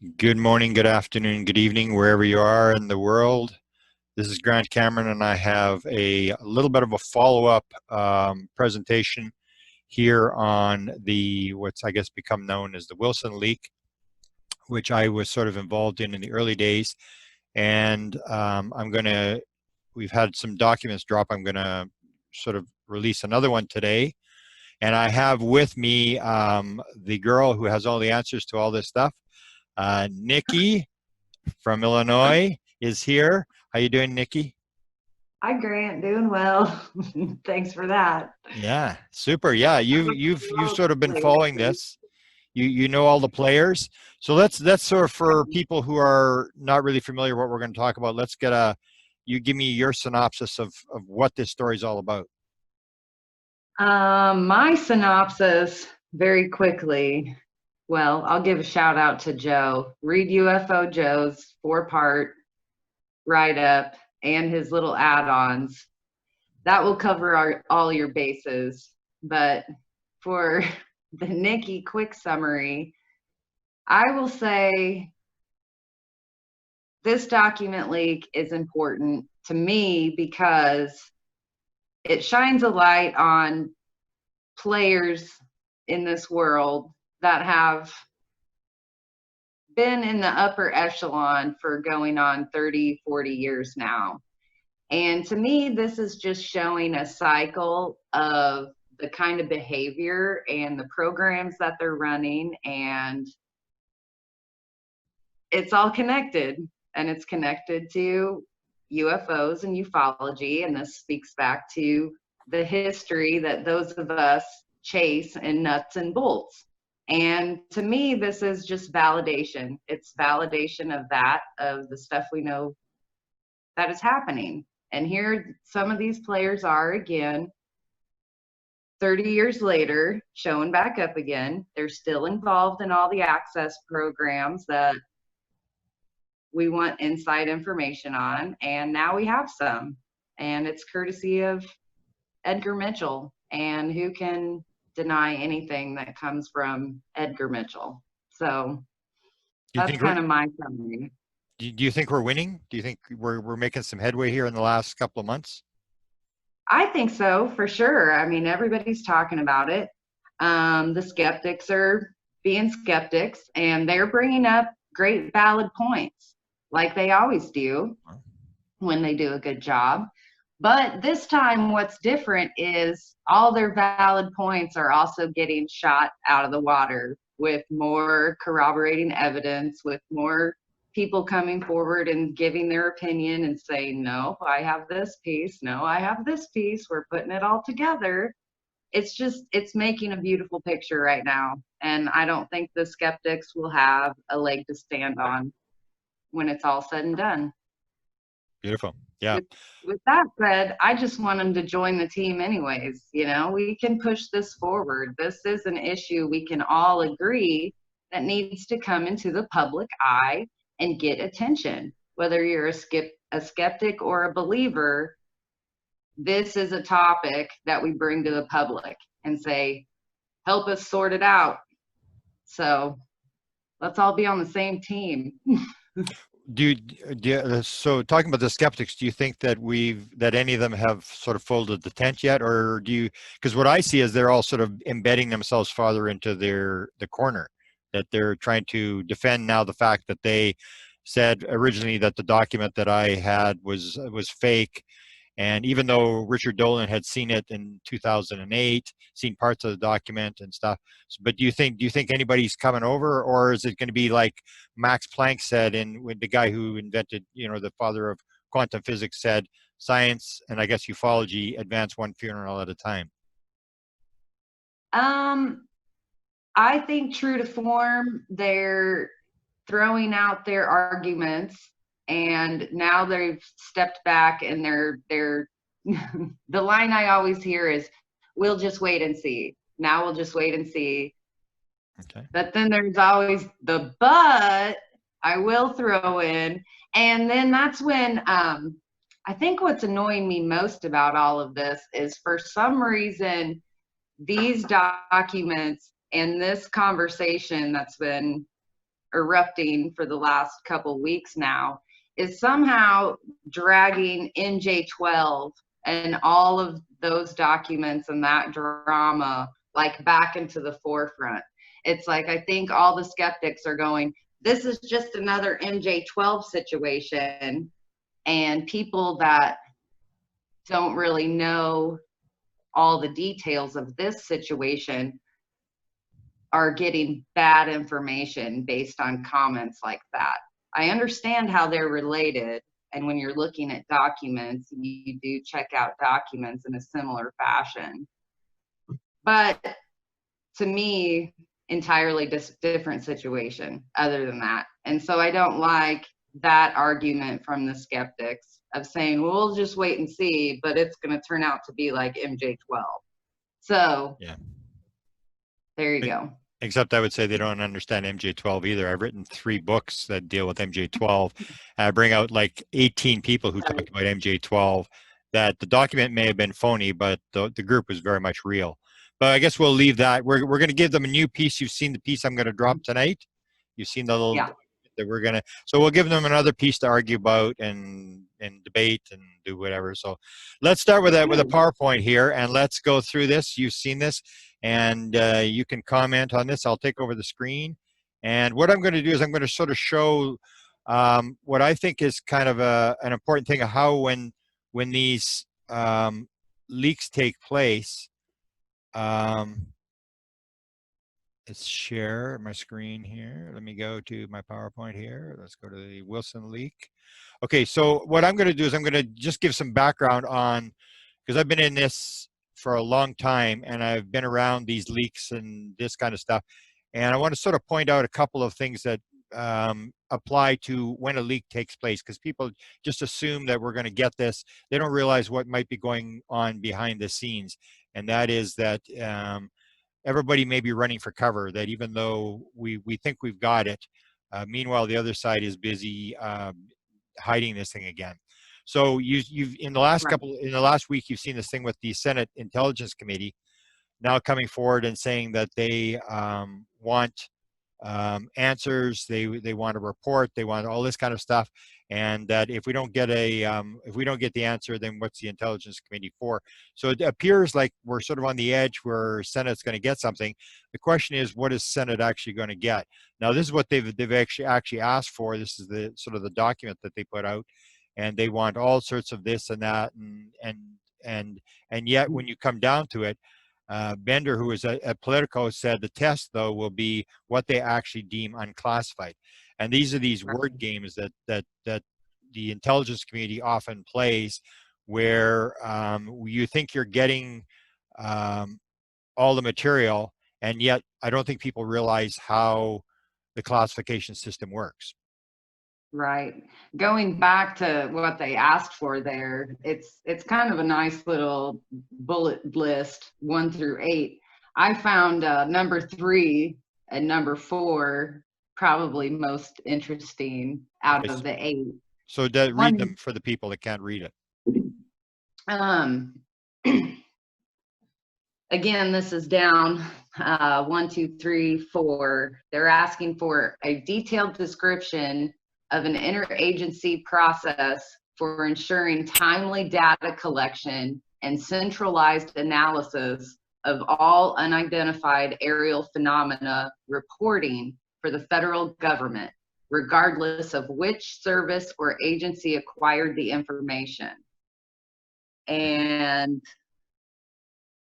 Good morning, good afternoon, good evening, wherever you are in the world. This is Grant Cameron, and I have a little bit of a follow-up presentation here on what's I guess become known as the Wilson leak, which I was sort of involved in the early days. And we've had some documents drop. I'm going to sort of release another one today. And I have with me the girl who has all the answers to all this stuff. Nikki from Illinois is here. How you doing, Nikki? Hi, Grant. Doing well. Thanks for that. Yeah, super. Yeah, you've sort of been following this. You know all the players. So let's sort of, for people who are not really familiar what we're going to talk about, let's get you give me your synopsis of what this story is all about. My synopsis very quickly. Well, I'll give a shout out to Joe. Read UFO Joe's 4-part write-up and his little add-ons. That will cover all your bases. But for the Nikki quick summary, I will say this document leak is important to me because it shines a light on players in this world that have been in the upper echelon for going on 30, 40 years now. And to me, this is just showing a cycle of the kind of behavior and the programs that they're running, and it's all connected, and it's connected to UFOs and ufology, and this speaks back to the history that those of us chase in nuts and bolts. And to me, this is just validation. It's validation of the stuff we know that is happening. And here some of these players are again, 30 years later, showing back up again. They're still involved in all the access programs that we want inside information on, and now we have some. And it's courtesy of Edgar Mitchell, and who can deny anything that comes from Edgar Mitchell? So that's kind of my summary. Do you think we're winning? Do you think we're making some headway here in the last couple of months? I think so, for sure. I mean, everybody's talking about it. The skeptics are being skeptics, and they're bringing up great valid points, like they always do when they do a good job. But this time, what's different is all their valid points are also getting shot out of the water with more corroborating evidence, with more people coming forward and giving their opinion and saying, no, I have this piece. No, I have this piece. We're putting it all together. It's making a beautiful picture right now. And I don't think the skeptics will have a leg to stand on when it's all said and done. Beautiful. Yeah. With that said, I just want them to join the team anyways. You know, we can push this forward. This is an issue we can all agree that needs to come into the public eye and get attention. Whether you're a skeptic or a believer, this is a topic that we bring to the public and say, help us sort it out. So let's all be on the same team. So talking about the skeptics, do you think that any of them have sort of folded the tent yet, or because what I see is they're all sort of embedding themselves farther into the corner, that they're trying to defend now the fact that they said originally that the document that I had was fake. And even though Richard Dolan had seen it in 2008, seen parts of the document and stuff, but do you think anybody's coming over, or is it going to be like Max Planck said, with the guy who invented, the father of quantum physics said, science and I guess ufology advance one funeral at a time? I think true to form, they're throwing out their arguments, and now they've stepped back, and they're the line I always hear is, we'll just wait and see. Now we'll just wait and see. Okay. But then there's always the but I will throw in. And then that's when I think what's annoying me most about all of this is, for some reason, these documents and this conversation that's been erupting for the last couple weeks now is somehow dragging MJ12 and all of those documents and that drama like back into the forefront. It's like, I think all the skeptics are going, this is just another MJ12 situation, and people that don't really know all the details of this situation are getting bad information based on comments like that. I understand how they're related, and when you're looking at documents, you do check out documents in a similar fashion. But to me, entirely different situation other than that. And so I don't like that argument from the skeptics of saying, well, we'll just wait and see, but it's going to turn out to be like MJ12. So Yeah. there you go. Except I would say they don't understand MJ12 either. I've written 3 books that deal with MJ12. I bring out like 18 people who talk about MJ12, that the document may have been phony, but the group was very much real. But I guess we'll leave that. We're going to give them a new piece. You've seen the piece I'm going to drop tonight. You've seen the little that we're going to, so we'll give them another piece to argue about and debate and do whatever. So let's start with that, with a PowerPoint here, and let's go through this. You've seen this, and you can comment on this. I'll take over the screen. And what I'm going to do is I'm going to sort of show what I think is kind of an important thing of how when these leaks take place. Let's share my screen here. Let me go to my PowerPoint here. Let's go to the Wilson leak. Okay, so what I'm going to do is I'm going to just give some background on, because I've been in this for a long time and I've been around these leaks and this kind of stuff. And I want to sort of point out a couple of things that apply to when a leak takes place, because people just assume that we're going to get this. They don't realize what might be going on behind the scenes. And that is that everybody may be running for cover, that even though we think we've got it, meanwhile, the other side is busy hiding this thing again. So you've in the last week, you've seen this thing with the Senate Intelligence Committee now coming forward and saying that they want answers, they want a report, they want all this kind of stuff, and that if we don't get the answer, then what's the Intelligence Committee for? So it appears like we're sort of on the edge where Senate's going to get something. The question is, what is Senate actually going to get? Now, this is what they've actually asked for. This is the sort of the document that they put out, and they want all sorts of this and that, and yet when you come down to it, Bender, who is at Politico, said the test, though, will be what they actually deem unclassified. And these are these word games that the intelligence community often plays, where you think you're getting all the material, and yet I don't think people realize how the classification system works. Right. Going back to what they asked for there, it's kind of a nice little bullet list, 1 through 8. I found number 3 and number 4 probably most interesting out of the 8. So read them for the people that can't read it. Again, this is down 1, 2, 3, 4. They're asking for a detailed description of an interagency process for ensuring timely data collection and centralized analysis of all unidentified aerial phenomena reporting for the federal government, regardless of which service or agency acquired the information. And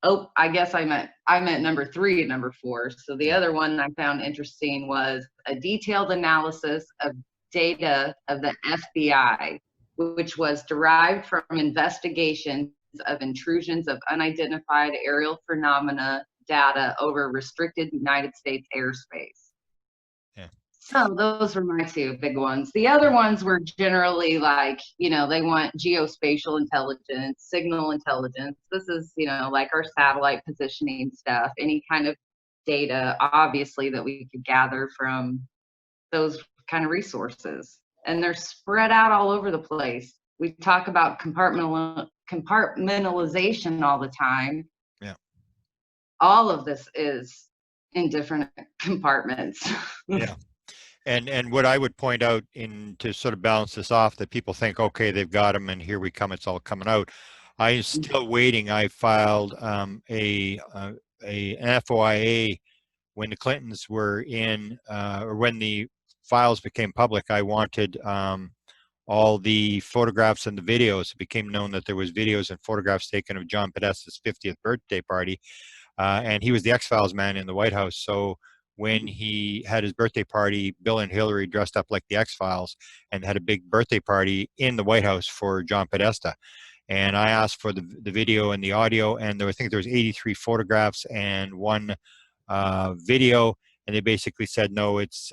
oh, I guess I meant number 3 and number 4. So the other one I found interesting was a detailed analysis of data of the FBI, which was derived from investigations of intrusions of unidentified aerial phenomena data over restricted United States airspace. Yeah. So those were my 2 big ones. The other ones were generally like, they want geospatial intelligence, signal intelligence. This is, like our satellite positioning stuff, any kind of data, obviously, that we could gather from those kind of resources. And they're spread out all over the place. We talk about compartmentalization all the time. Yeah. All of this is in different compartments. Yeah. And what I would point out in to sort of balance this off, that people think, okay, they've got them, and here we come, it's all coming out. I'm still waiting. I filed an FOIA when the Clintons were in, or when the files became public. I wanted all the photographs and the videos. It became known that there was videos and photographs taken of John Podesta's 50th birthday party, and he was the X-Files man in the White House. So when he had his birthday party, Bill and Hillary dressed up like the X-Files and had a big birthday party in the White House for John Podesta. And I asked for the video and the audio, and I think there was 83 photographs and one video, and they basically said, no, it's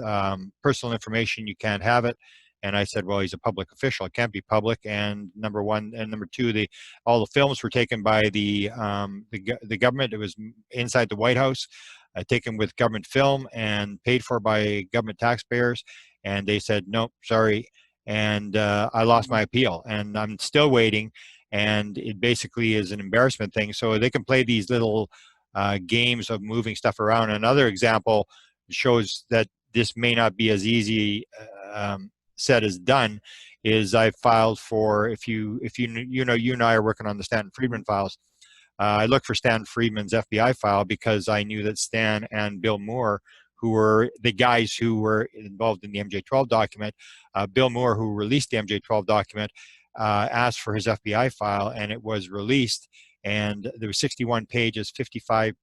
personal information, you can't have it. And I said, well, he's a public official, it can't be public. And number one, and number two, all the films were taken by the government. It was inside the White House, taken with government film and paid for by government taxpayers. And they said, nope, sorry. And I lost my appeal, and I'm still waiting. And it basically is an embarrassment thing. So they can play these little games of moving stuff around. Another example shows that this may not be as easy said as done. Is I filed for, if you know, you and I are working on the Stanton Friedman files. I looked for Stan Friedman's FBI file because I knew that Stan and Bill Moore, who were the guys who were involved in the MJ12 document, Bill Moore, who released the MJ12 document, asked for his FBI file, and it was released. And there were 61 pages, 55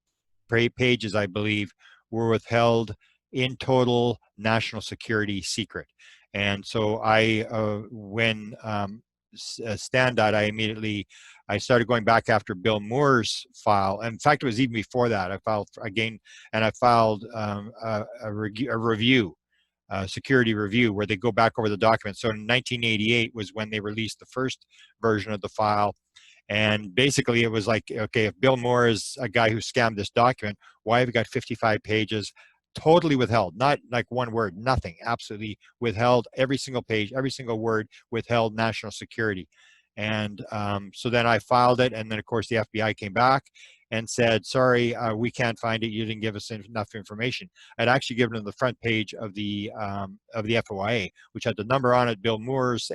pages, I believe, were withheld in total national security secret. And so when Stan died, I started going back after Bill Moore's file. In fact, it was even before that. I filed again, and I filed a review, security review, where they go back over the document. So in 1988 was when they released the first version of the file. And basically it was like, okay, if Bill Moore is a guy who scammed this document, why have we got 55 pages totally withheld? Not like one word, nothing, absolutely withheld, every single page, every single word withheld, national security. And so then I filed it, and then of course the FBI came back and said, sorry, we can't find it, you didn't give us enough information. I'd actually given them the front page of the FOIA, which had the number on it, Bill Moore's,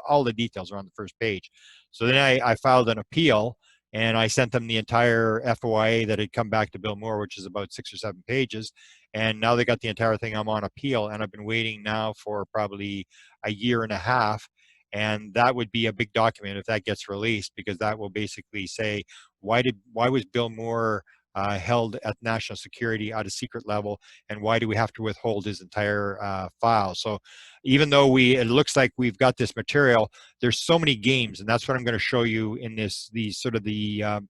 all the details are on the first page. So then I filed an appeal, and I sent them the entire FOIA that had come back to Bill Moore, which is about 6 or 7 pages. And now they got the entire thing. I'm on appeal, and I've been waiting now for probably a year and a half. And that would be a big document if that gets released, because that will basically say, why was Bill Moore held at national security at a secret level, and why do we have to withhold his entire file? So even though it looks like we've got this material, there's so many games, and that's what I'm going to show you in the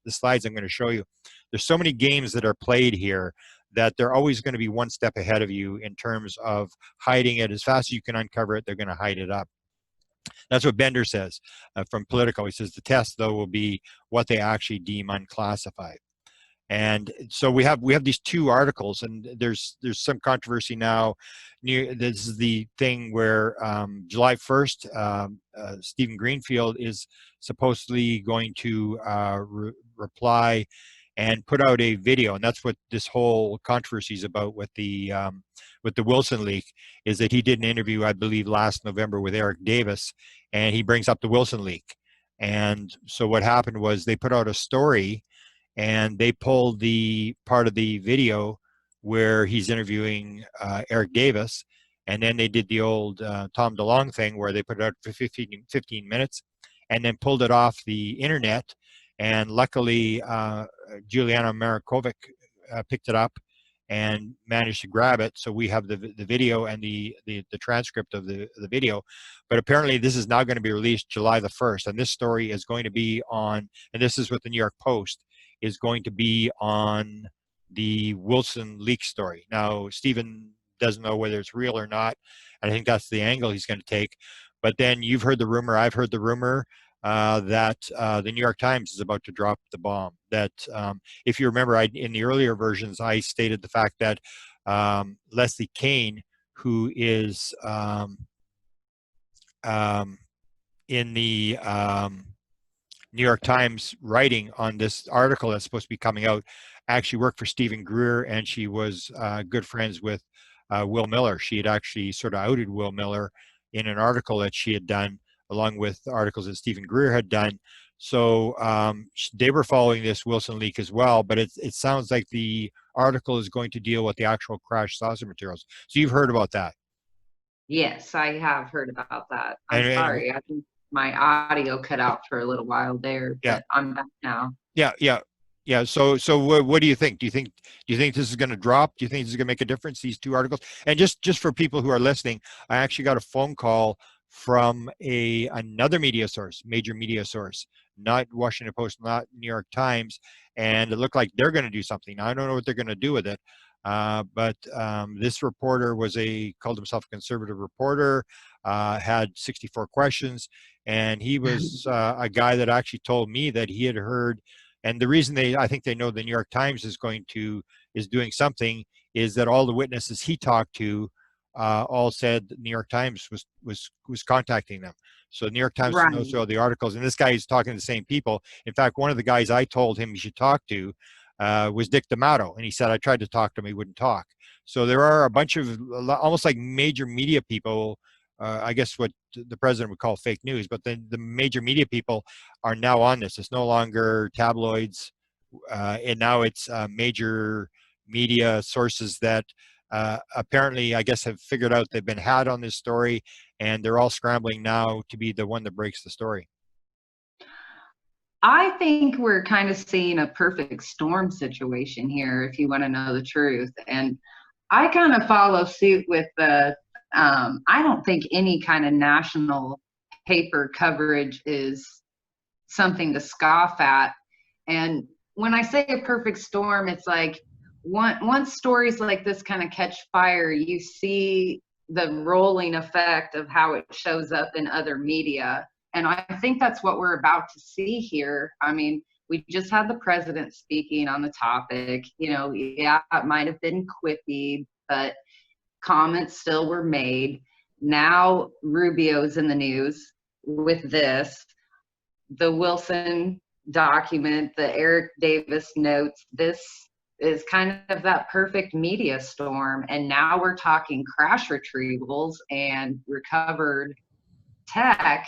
slides I'm going to show you. There's so many games that are played here that they're always going to be one step ahead of you in terms of hiding it. As fast as you can uncover it, they're going to hide it up. That's what Bender says from Politico. He says the test, though, will be what they actually deem unclassified. And so we have these two articles, and there's some controversy now. This is the thing where July 1st, Stephen Greenfield is supposedly going to reply and put out a video, and that's what this whole controversy is about with the Wilson leak. Is that he did an interview, I believe, last November with Eric Davis, and he brings up the Wilson leak. And so what happened was they put out a story, and they pulled the part of the video where he's interviewing Eric Davis, and then they did the old Tom DeLonge thing where they put it out for 15 minutes and then pulled it off the internet. And luckily, Juliana Marikovic picked it up and managed to grab it. So we have the video and the transcript of the video. But apparently this is now going to be released July the 1st. And this story is going to be on, and this is what the New York Post is going to be on, the Wilson leak story. Now, Stephen doesn't know whether it's real or not. I think that's the angle he's going to take. But then you've heard the rumor, I've heard the rumor, that the New York Times is about to drop the bomb. That if you remember, in the earlier versions, I stated the fact that Leslie Kean, who is in the New York Times writing on this article that's supposed to be coming out, actually worked for Stephen Greer, and she was good friends with Will Miller. She had actually sort of outed Will Miller in an article that she had done, along with articles that Stephen Greer had done. So they were following this Wilson leak as well, but it sounds like the article is going to deal with the actual crash saucer materials. So you've heard about that. Yes, I have heard about that. I'm And sorry. I think my audio cut out for a little while there, yeah, but I'm back now. yeah. So what do you think? Do you think this is going to drop? Do you think this is going to make a difference? These two articles, and just for people who are listening, I actually got a phone call from another media source, major media source, not Washington Post, not New York Times, and it looked like they're going to do something. I don't know what they're going to do with it, but this reporter called himself a conservative reporter, had 64 questions, and he was a guy that actually told me that he had heard. And the reason I think they know the New York Times is doing something is that all the witnesses he talked to all said the New York Times was contacting them. So the New York Times Right. knows all the articles, and this guy is talking to the same people. In fact, one of the guys I told him he should talk to was Dick D'Amato, and he said I tried to talk to him, he wouldn't talk. So there are a bunch of almost like major media people. I guess what the president would call fake news, but the major media people are now on this. It's no longer tabloids, and now it's major media sources that apparently, I guess, have figured out they've been had on this story, and they're all scrambling now to be the one that breaks the story. I think we're kind of seeing a perfect storm situation here, if you want to know the truth. And I kind of follow suit with I don't think any kind of national paper coverage is something to scoff at. And when I say a perfect storm, it's like once stories like this kind of catch fire, you see the rolling effect of how it shows up in other media. And I think that's what we're about to see here. I mean, we just had the president speaking on the topic. Yeah, it might have been quippy, but comments still were made. Now Rubio's in the news with this. The Wilson document, the Eric Davis notes, this is kind of that perfect media storm. And now we're talking crash retrievals and recovered tech.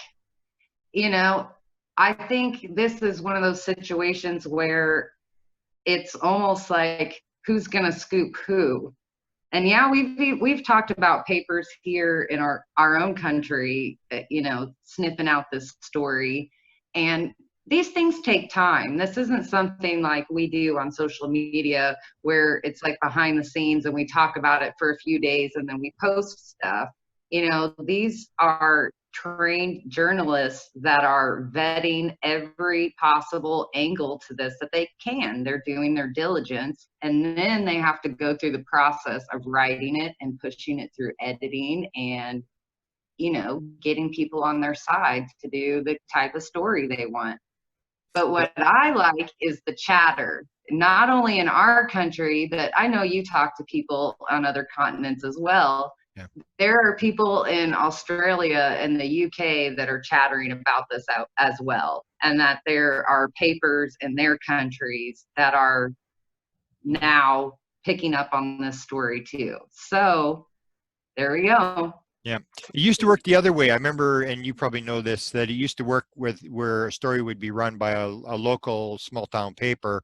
I think this is one of those situations where it's almost like who's going to scoop who. And yeah, we've talked about papers here in our own country, sniffing out this story. And these things take time. This isn't something like we do on social media where it's like behind the scenes and we talk about it for a few days and then we post stuff. These are trained journalists that are vetting every possible angle to this that they can. They're doing their diligence, and then they have to go through the process of writing it and pushing it through editing and getting people on their side to do the type of story they want. But what I like is the chatter, not only in our country, but I know you talk to people on other continents as well. Yeah. There are people in Australia and the UK that are chattering about this out as well, and that there are papers in their countries that are now picking up on this story too. So there we go. Yeah, it used to work the other way. I remember, and you probably know this, that it used to work with where a story would be run by a local small town paper,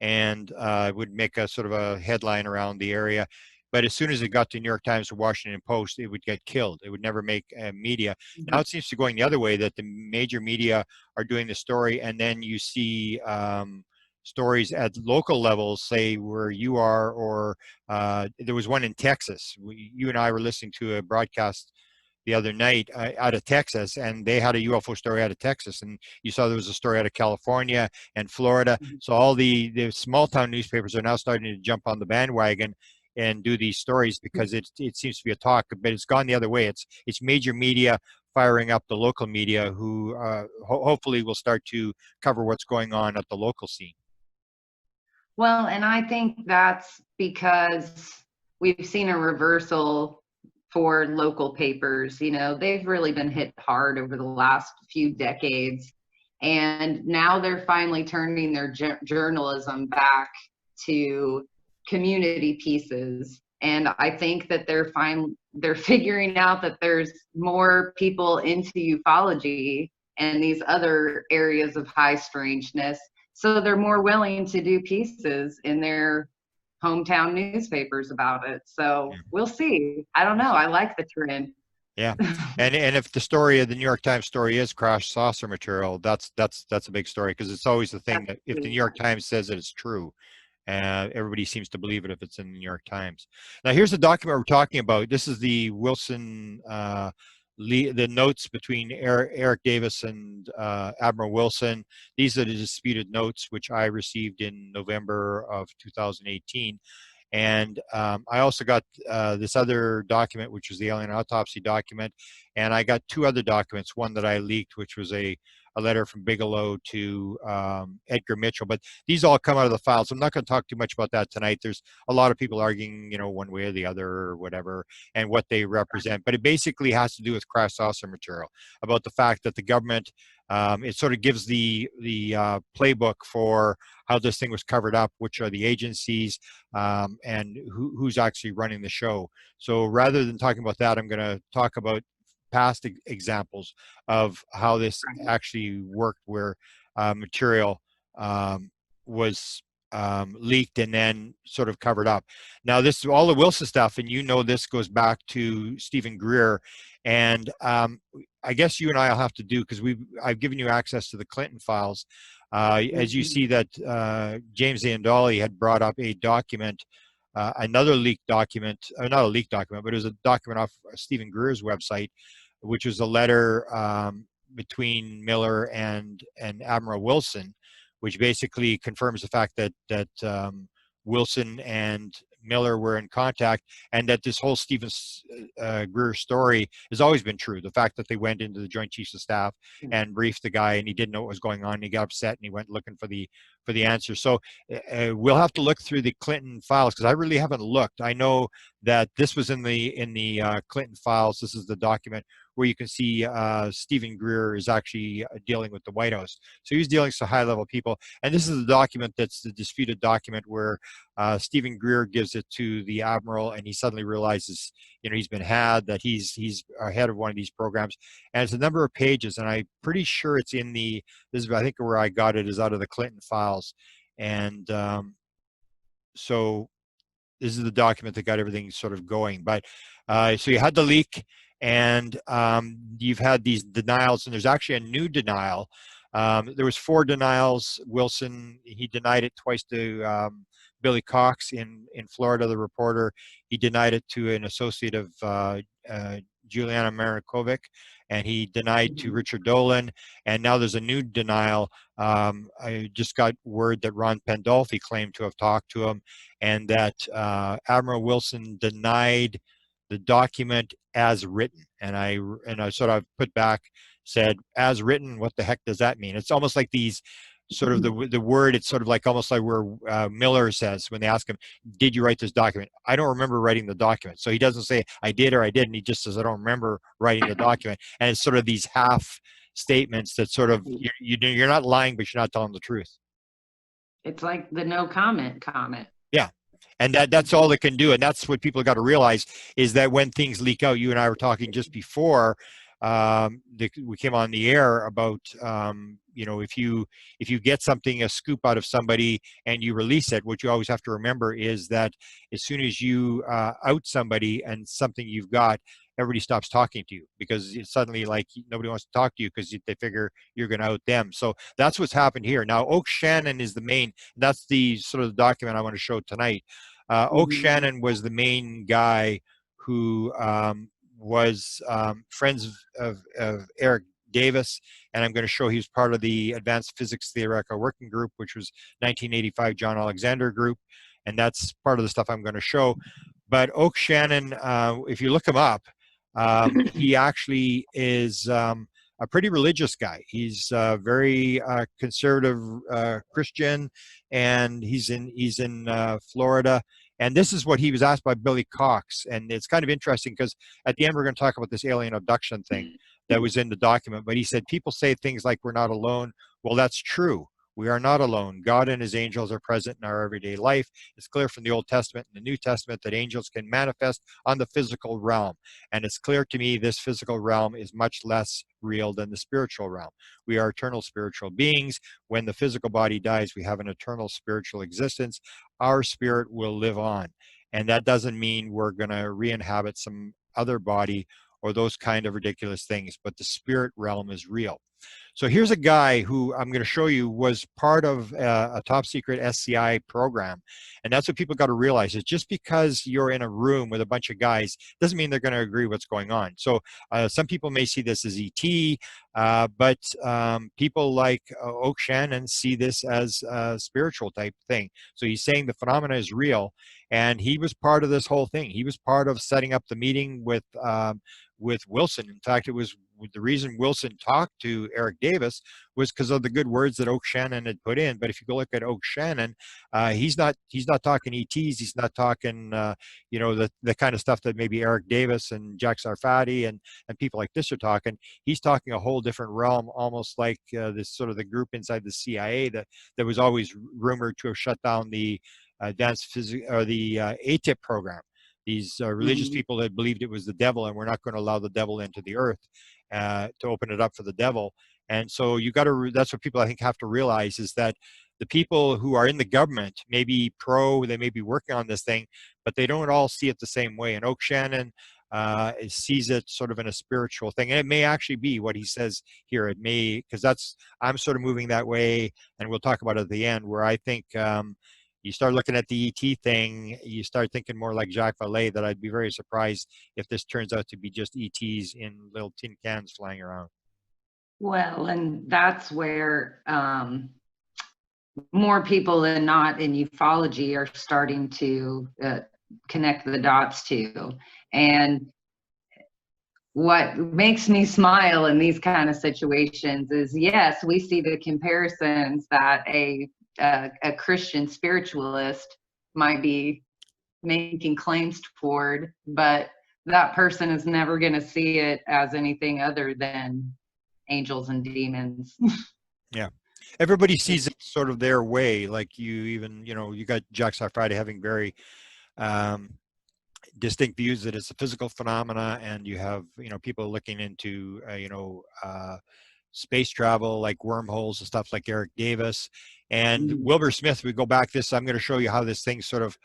and would make a sort of a headline around the area. But as soon as it got to New York Times or Washington Post, it would get killed. It would never make media. Now it seems to be going the other way, that the major media are doing the story, and then you see stories at local levels, say where you are, or there was one in Texas. You and I were listening to a broadcast the other night out of Texas, and they had a UFO story out of Texas, and you saw there was a story out of California and Florida. So all the small town newspapers are now starting to jump on the bandwagon and do these stories, because it seems to be a talk, but it's gone the other way. It's major media firing up the local media, who hopefully will start to cover what's going on at the local scene. Well, and I think that's because we've seen a reversal for local papers. They've really been hit hard over the last few decades. And now they're finally turning their journalism back to community pieces. And I think that they're figuring out that there's more people into ufology and these other areas of high strangeness. So they're more willing to do pieces in their hometown newspapers about it. So Yeah, we'll see. I don't we'll know. see. I like the trend. Yeah, and if the story of the New York Times story is crash saucer material, that's a big story, because it's always the thing That's that if the New York Times says that it's true, everybody seems to believe it if it's in the New York Times. Now, here's the document we're talking about. This is the Wilson, the notes between Eric Davis and Admiral Wilson. These are the disputed notes, which I received in November of 2018. And I also got this other document, which was the alien autopsy document. And I got two other documents, one that I leaked, which was a letter from Bigelow to Edgar Mitchell. But these all come out of the files. I'm not going to talk too much about that tonight. There's a lot of people arguing, one way or the other or whatever, and what they represent. But it basically has to do with crash saucer material, about the fact that the government, it sort of gives the playbook for how this thing was covered up, which are the agencies, and who's actually running the show. So rather than talking about that, I'm going to talk about past examples of how this actually worked, where material was leaked and then sort of covered up. Now, this is all the Wilson stuff, and this goes back to Stephen Greer. And I guess you and I will have to do, because I've given you access to the Clinton files. As you see that James Andoli had brought up a document, another leaked document, or not a leaked document, but it was a document off Stephen Greer's website, which was a letter between Miller and Admiral Wilson, which basically confirms the fact that Wilson and Miller were in contact, and that this whole Stephen Greer story has always been true. The fact that they went into the Joint Chiefs of Staff and briefed the guy, and he didn't know what was going on, and he got upset, and he went looking for the answer. So we'll have to look through the Clinton files, because I really haven't looked. I know that this was in the Clinton files. This is the document where you can see Stephen Greer is actually dealing with the White House. So he's dealing with high-level people. And this is the document that's the disputed document, where Stephen Greer gives it to the Admiral, and he suddenly realizes, he's been had, that he's ahead of one of these programs. And it's a number of pages, and I'm pretty sure it's in this is, I think, where I got it, is out of the Clinton files. And so this is the document that got everything sort of going. But so you had the leak, and you've had these denials, and there's actually a new denial. There was 4 denials. Wilson, he denied it twice to Billy Cox in Florida, the reporter. He denied it to an associate of Juliana Marikovic, and he denied to Richard Dolan. And now there's a new denial. I just got word that Ron Pandolfi claimed to have talked to him, and that Admiral Wilson denied the document as written. And I sort of put back, said, as written, what the heck does that mean? It's almost like these sort of the word, it's sort of like almost like where Miller says, when they ask him, did you write this document? I don't remember writing the document. So he doesn't say I did or I didn't. He just says, I don't remember writing the document. And it's sort of these half statements that sort of, you're not lying, but you're not telling the truth. It's like the no comment comment. Yeah. And that's all it can do. And that's what people got to realize, is that when things leak out, you and I were talking just before we came on the air about, if you get something, a scoop out of somebody, and you release it, what you always have to remember is that as soon as you out somebody and something you've got, everybody stops talking to you, because it's suddenly like nobody wants to talk to you, because they figure you're going to out them. So that's what's happened here. Now, Oak Shannon is the main, that's the sort of the document I want to show tonight. Oak Shannon was the main guy who was friends of Eric Davis, and I'm going to show he was part of the Advanced Physics Theoretical Working Group, which was 1985 John Alexander Group, and that's part of the stuff I'm going to show. But Oak Shannon, if you look him up, he actually is a pretty religious guy. He's very conservative Christian, and he's in Florida. And this is what he was asked by Billy Cox. And it's kind of interesting, because at the end we're going to talk about this alien abduction thing that was in the document. But he said, people say things like we're not alone. Well, that's true. We are not alone. God and his angels are present in our everyday life. It's clear from the Old Testament and the New Testament that angels can manifest on the physical realm. And it's clear to me this physical realm is much less real than the spiritual realm. We are eternal spiritual beings. When the physical body dies, we have an eternal spiritual existence. Our spirit will live on. And that doesn't mean we're going to re-inhabit some other body or those kind of ridiculous things, but the spirit realm is real. So here's a guy who I'm going to show you was part of a top secret SCI program. And that's what people got to realize is just because you're in a room with a bunch of guys doesn't mean they're going to agree what's going on. So some people may see this as ET, but people like Oak Shannon see this as a spiritual type thing. So he's saying the phenomena is real, and he was part of this whole thing. He was part of setting up the meeting with Wilson. In fact, it was the reason Wilson talked to Eric Davis was because of the good words that Oak Shannon had put in. But if you go look at Oak Shannon, he's not talking ETs. He's not talking the kind of stuff that maybe Eric Davis and Jack Sarfati and people like this are talking. He's talking a whole different realm, almost like this sort of the group inside the CIA that was always rumored to have shut down the advanced physics or the ATIP program. These religious people that believed it was the devil, and we're not going to allow the devil into the earth to open it up for the devil. And so you got to, that's what people I think have to realize is that the people who are in the government may be they may be working on this thing, but they don't all see it the same way. And Oak Shannon sees it sort of in a spiritual thing. And it may actually be what he says here. It may, because I'm sort of moving that way, and we'll talk about it at the end, where I think you start looking at the ET thing, you start thinking more like Jacques Vallée, that I'd be very surprised if this turns out to be just ETs in little tin cans flying around. Well, and that's where more people than not in ufology are starting to connect the dots to. And what makes me smile in these kind of situations is, yes, we see the comparisons that a Christian spiritualist might be making claims toward, but that person is never going to see it as anything other than angels and demons. Yeah. Everybody sees it sort of their way. Like you got Jack Sarfati having very distinct views that it's a physical phenomena, and you have people looking into space travel like wormholes and stuff like Eric Davis and Wilbur Smith. We go back I'm going to show you how this thing sort of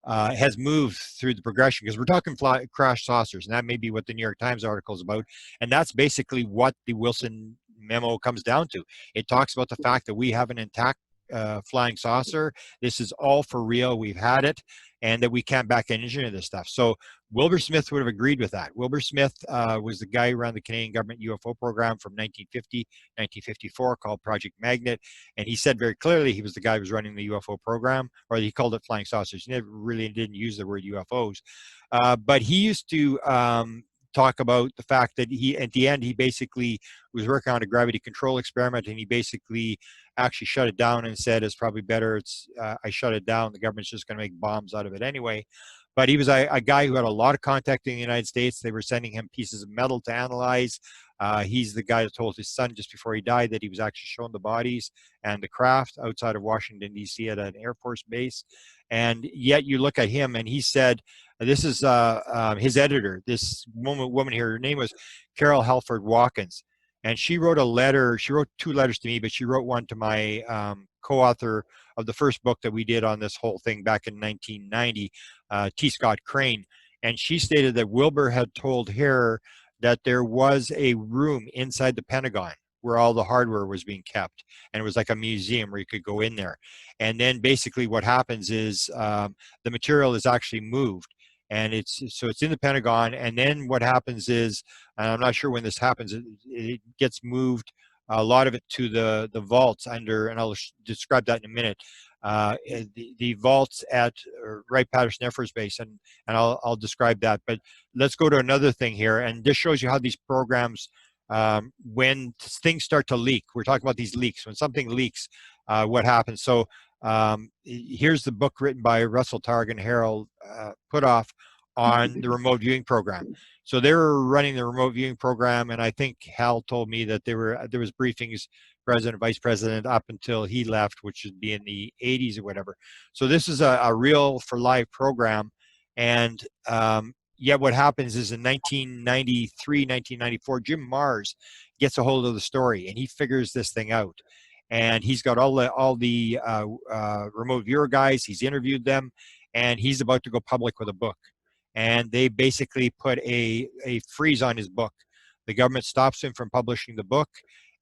has moved through the progression, because we're talking crash saucers, and that may be what the New York Times article is about, and that's basically what the Wilson memo comes down to. It talks about the fact that we have an intact flying saucer. This is all for real. We've had it, and that we can't back engineer this stuff. So Wilbur Smith would have agreed with that. Wilbur Smith was the guy who ran the Canadian government UFO program from 1950, 1954 called Project Magnet. And he said very clearly he was the guy who was running the UFO program, or he called it flying saucers. He never really didn't use the word UFOs. But he used to talk about the fact that at the end, he basically was working on a gravity control experiment, and he basically actually shut it down and said, it's probably better I shut it down. The government's just going to make bombs out of it anyway. But he was a guy who had a lot of contact in the United States. They were sending him pieces of metal to analyze. He's the guy that told his son just before he died that he was actually shown the bodies and the craft outside of Washington, D.C. at an Air Force base. And yet you look at him, and he said, this is his editor, this woman here, her name was Carol Halford Watkins. And she wrote a letter. She wrote 2 letters to me, but she wrote one to my co-author of the first book that we did on this whole thing back in 1990, T. Scott Crane. And she stated that Wilbur had told her that there was a room inside the Pentagon where all the hardware was being kept. And it was like a museum where you could go in there. And then basically what happens is the material is actually moved. And it's in the Pentagon. And then what happens is, and I'm not sure when this happens, it gets moved, a lot of it to the vaults under, and I'll describe that in a minute, the vaults at Wright-Patterson Air Force Base, and I'll describe that. But let's go to another thing here, and this shows you how these programs, when things start to leak, we're talking about these leaks, when something leaks, what happens. So here's the book written by Russell Targ and Harold Putoff on the remote viewing program. So they were running the remote viewing program, and I think Hal told me that there was briefings president, vice president, up until he left, which would be in the 80s or whatever. So this is a real for life program. And yet what happens is in 1993, 1994, Jim Marrs gets a hold of the story and he figures this thing out. And he's got all the remote viewer guys. He's interviewed them, and he's about to go public with a book. And they basically put a freeze on his book. The government stops him from publishing the book.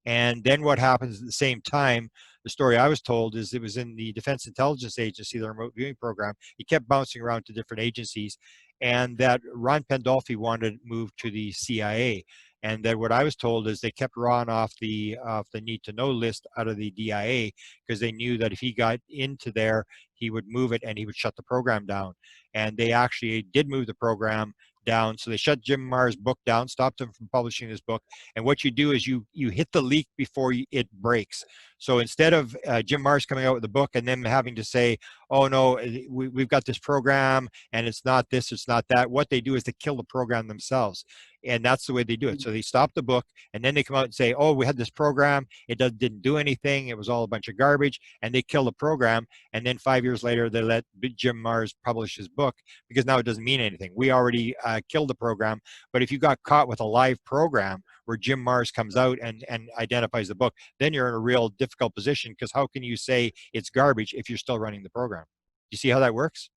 And then what happens at the same time, the story I was told is it was in the Defense Intelligence Agency, the remote viewing program. He kept bouncing around to different agencies, and that Ron Pandolfi wanted to move to the CIA. And that what I was told is they kept Ron off the need to know list out of the DIA because they knew that if he got into there, he would move it and he would shut the program down. And they actually did move the program down. So they shut Jim Marrs' book down, stopped him from publishing his book. And what you do is you hit the leak before it breaks. So instead of Jim Marrs coming out with the book and then having to say, oh no, we've got this program and it's not this, it's not that, what they do is they kill the program themselves. And that's the way they do it. So they stop the book and then they come out and say, oh, we had this program, it didn't do anything, it was all a bunch of garbage, and they kill the program. And then 5 years later, they let Jim Marrs publish his book because now it doesn't mean anything. We already killed the program. But if you got caught with a live program where Jim Marrs comes out and identifies the book, then you're in a real difficult position because how can you say it's garbage if you're still running the program? You see how that works?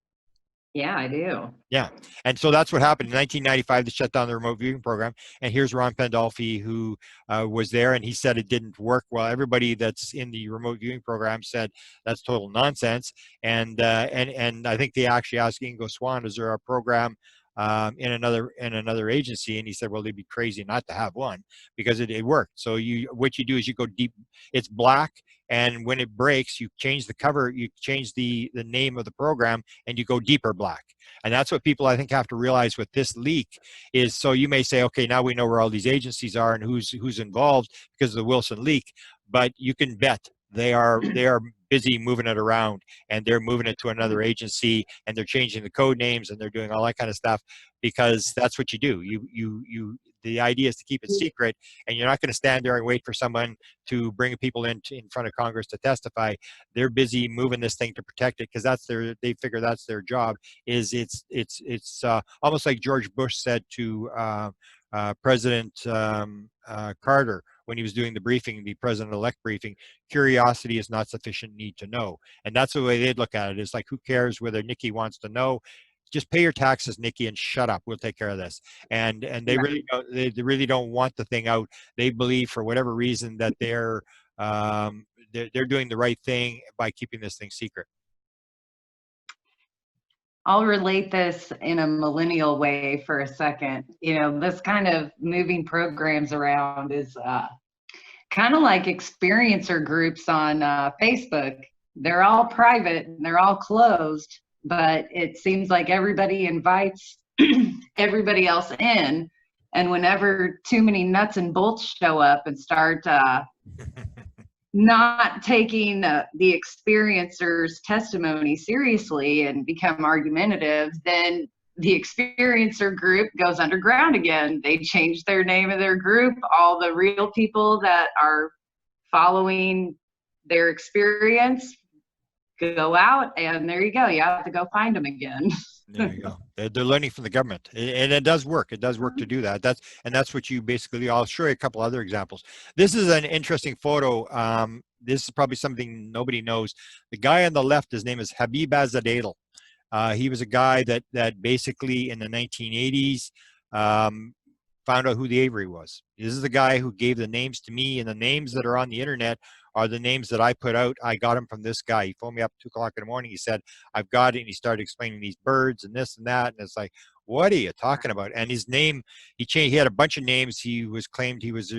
Yeah, I do. Yeah. And so that's what happened in 1995. They shut down the remote viewing program. And here's Ron Pandolfi, who was there, and he said it didn't work well. Everybody that's in the remote viewing program said that's total nonsense. And I think they actually asked Ingo Swann, is there a program in another agency? And he said, well, they'd be crazy not to have one because it worked. So what you do is you go deep. It's black. And when it breaks, you change the cover, you change the name of the program, and you go deeper black. And that's what people, I think, have to realize with this leak is, so you may say, okay, now we know where all these agencies are and who's involved because of the Wilson leak, but you can bet they are busy moving it around, and they're moving it to another agency, and they're changing the code names, and they're doing all that kind of stuff because that's what you do. The idea is to keep it secret, and you're not going to stand there and wait for someone to bring people in front of Congress to testify. They're busy moving this thing to protect it because they figure that's their job. It's almost like George Bush said to President Carter when he was doing the briefing, the president-elect briefing, curiosity is not sufficient need to know. And that's the way they'd look at it. It's like, who cares whether Nikki wants to know? Just pay your taxes, Nikki, and shut up. We'll take care of this. And they really don't want the thing out. They believe for whatever reason that they're doing the right thing by keeping this thing secret. I'll relate this in a millennial way for a second. This kind of moving programs around is kind of like experiencer groups on Facebook. They're all private and they're all closed, but it seems like everybody invites everybody else in. And whenever too many nuts and bolts show up and start not taking the experiencer's testimony seriously and become argumentative, then the experiencer group goes underground again. They change their name of their group. All the real people that are following their experience go out, and there you go. You have to go find them again. There you go. They're learning from the government, and it does work. It does work to do that. That's what you basically. I'll show you a couple other examples. This is an interesting photo. This is probably something nobody knows. The guy on the left, his name is Habib Azadadel. He was a guy that basically in the 1980s found out who the Avery was. This is the guy who gave the names to me, and the names that are on the internet are the names that I put out. I got them from this guy. He phoned me up at 2 o'clock in the morning. He said, I've got it. And he started explaining these birds and this and that. And it's like, what are you talking about? And his name, he changed. He had a bunch of names. He was claimed he was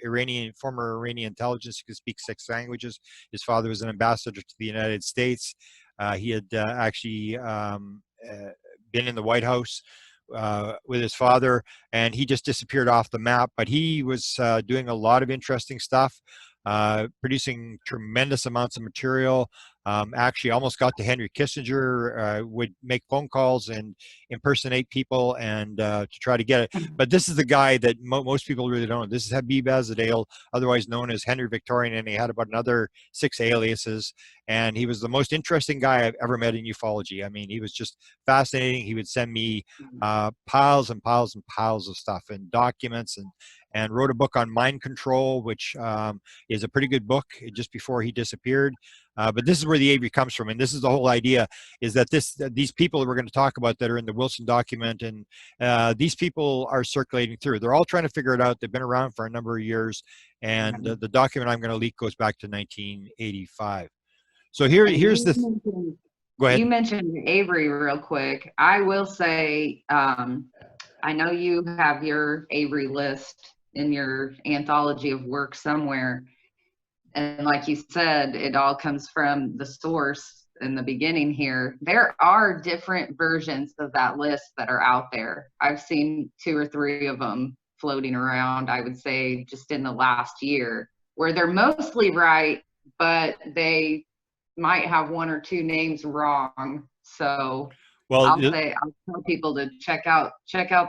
Iranian, former Iranian intelligence. He could speak 6 languages. His father was an ambassador to the United States. He had actually been in the White House with his father, and he just disappeared off the map. But he was doing a lot of interesting stuff, producing tremendous amounts of material. Actually almost got to Henry Kissinger, would make phone calls and impersonate people and to try to get it. But this is the guy that most people really don't know. This is Habib Azadale, otherwise known as Henry Victorian, and he had about another 6 aliases. And he was the most interesting guy I've ever met in ufology. I mean, he was just fascinating. He would send me piles and piles and piles of stuff and documents, and wrote a book on mind control, which is a pretty good book just before he disappeared. But this is where the Avery comes from, and this is the whole idea: is that these people that we're going to talk about that are in the Wilson document, and these people are circulating through. They're all trying to figure it out. They've been around for a number of years, and the document I'm going to leak goes back to 1985. So here's the. Go ahead. You mentioned Avery real quick. I will say, I know you have your Avery list in your anthology of work somewhere. And like you said, it all comes from the source in the beginning here. There are different versions of that list that are out there. I've seen 2 or 3 of them floating around, I would say, just in the last year, where they're mostly right, but they might have 1 or 2 names wrong. So well, I'll tell people to check out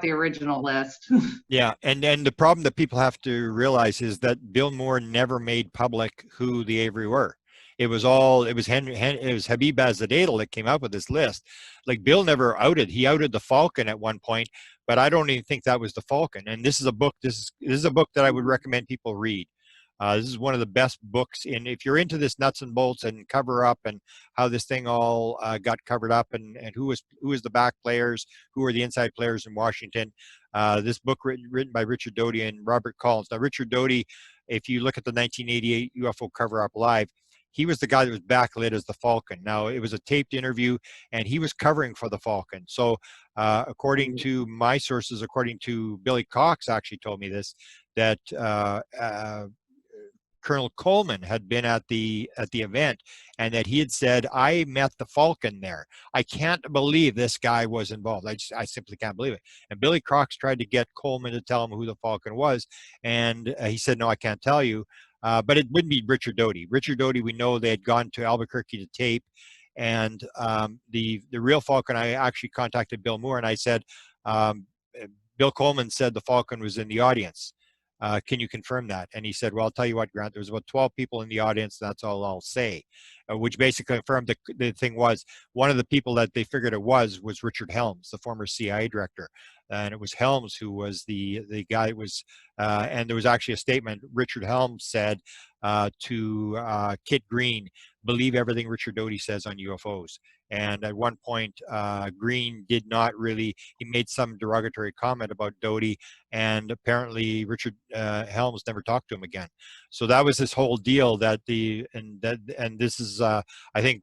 the original list. Yeah, and the problem that people have to realize is that Bill Moore never made public who the Avery were. It was Habib Azadale that came up with this list. Like, Bill never he outed the Falcon at one point, but I don't even think that was the Falcon. And this is a book that I would recommend people read. This is one of the best books if you're into this nuts and bolts and cover up and how this thing all got covered up, and who was the back players, who were the inside players in Washington. This book written by Richard Doty and Robert Collins. Now, Richard Doty, if you look at the 1988 UFO Cover-Up Live, he was the guy that was backlit as the Falcon. Now, it was a taped interview, and he was covering for the Falcon. So according to my sources, according to Billy Cox actually told me this, that Colonel Coleman had been at the event, and that he had said, "I met the Falcon there. I can't believe this guy was involved. I simply can't believe it." And Billy Cox tried to get Coleman to tell him who the Falcon was, and he said, "No, I can't tell you." But it wouldn't be Richard Doty. Richard Doty, we know they had gone to Albuquerque to tape, and the real Falcon. I actually contacted Bill Moore, and I said, Bill Coleman said the Falcon was in the audience. Can you confirm that? And he said, "Well, I'll tell you what, Grant, there was about 12 people in the audience. That's all I'll say," which basically confirmed the thing was, one of the people that they figured it was Richard Helms, the former CIA director. And it was Helms who was the guy that was, and there was actually a statement Richard Helms said to Kit Green, "Believe everything Richard Doty says on UFOs." And at one point, Green did not really, he made some derogatory comment about Doty, and apparently Richard Helms never talked to him again. So that was this whole deal and this is, I think,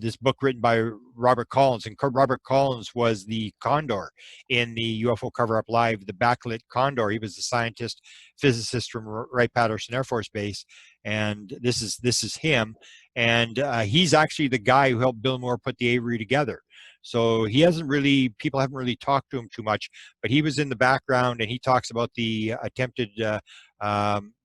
this book written by Robert Collins, and Robert Collins was the Condor in the UFO Cover-Up Live, the backlit Condor. He was the scientist, physicist from Wright-Patterson Air Force Base, and this is him, and he's actually the guy who helped Bill Moore put the Avery together. So people haven't really talked to him too much, but he was in the background, and he talks about the attempted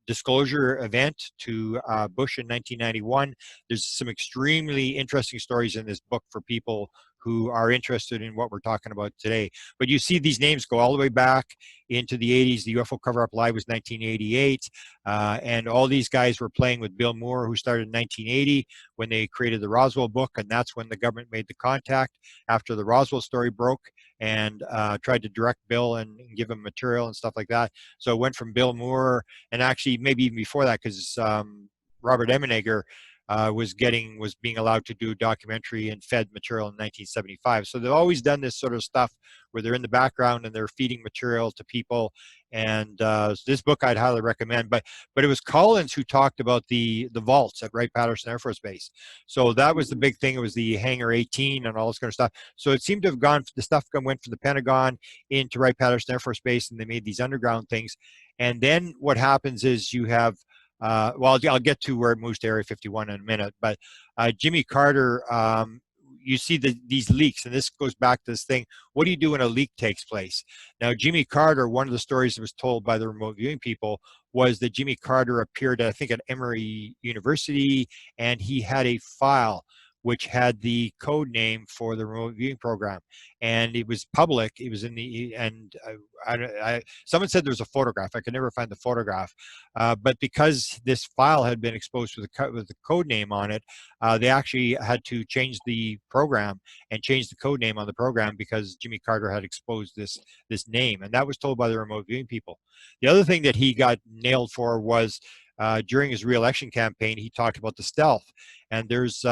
disclosure event to Bush in 1991. There's some extremely interesting stories in this book for people who are interested in what we're talking about today. But you see these names go all the way back into the 80s. The UFO Cover-Up Live was 1988. And all these guys were playing with Bill Moore, who started in 1980 when they created the Roswell book. And that's when the government made the contact after the Roswell story broke, and tried to direct Bill and give him material and stuff like that. So it went from Bill Moore, and actually maybe even before that, because Robert Emenegger was being allowed to do documentary and fed material in 1975. So they've always done this sort of stuff where they're in the background and they're feeding material to people. And this book I'd highly recommend. But it was Collins who talked about the vaults at Wright-Patterson Air Force Base. So that was the big thing. It was the Hangar 18 and all this kind of stuff. So it seemed to have the stuff went from the Pentagon into Wright-Patterson Air Force Base, and they made these underground things. And then what happens is you have well, I'll get to where it moves to Area 51 in a minute, but Jimmy Carter, you see these leaks, and this goes back to this thing, what do you do when a leak takes place? Now, Jimmy Carter, one of the stories that was told by the remote viewing people was that Jimmy Carter appeared, I think, at Emory University, and he had a file which had the code name for the remote viewing program, and it was public. It was in the and someone said there was a photograph. I could never find the photograph, but because this file had been exposed with the code name on it, they actually had to change the program and change the code name on the program because Jimmy Carter had exposed this name, and that was told by the remote viewing people. The other thing that he got nailed for was during his reelection campaign, he talked about the stealth. And there's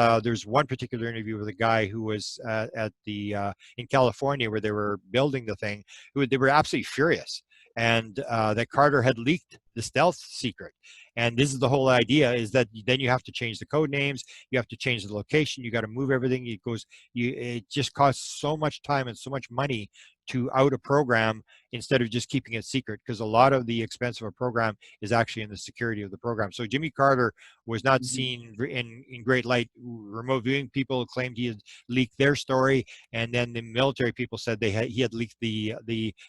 one particular interview with a guy who was at the in California where they were building the thing. They were absolutely furious, and that Carter had leaked the stealth secret. And this is the whole idea: is that then you have to change the code names, you have to change the location, you got to move everything. It just costs so much time and so much money to out a program instead of just keeping it secret, because a lot of the expense of a program is actually in the security of the program. So Jimmy Carter was not seen in great light. Remote viewing people claimed he had leaked their story, and then the military people said he had leaked the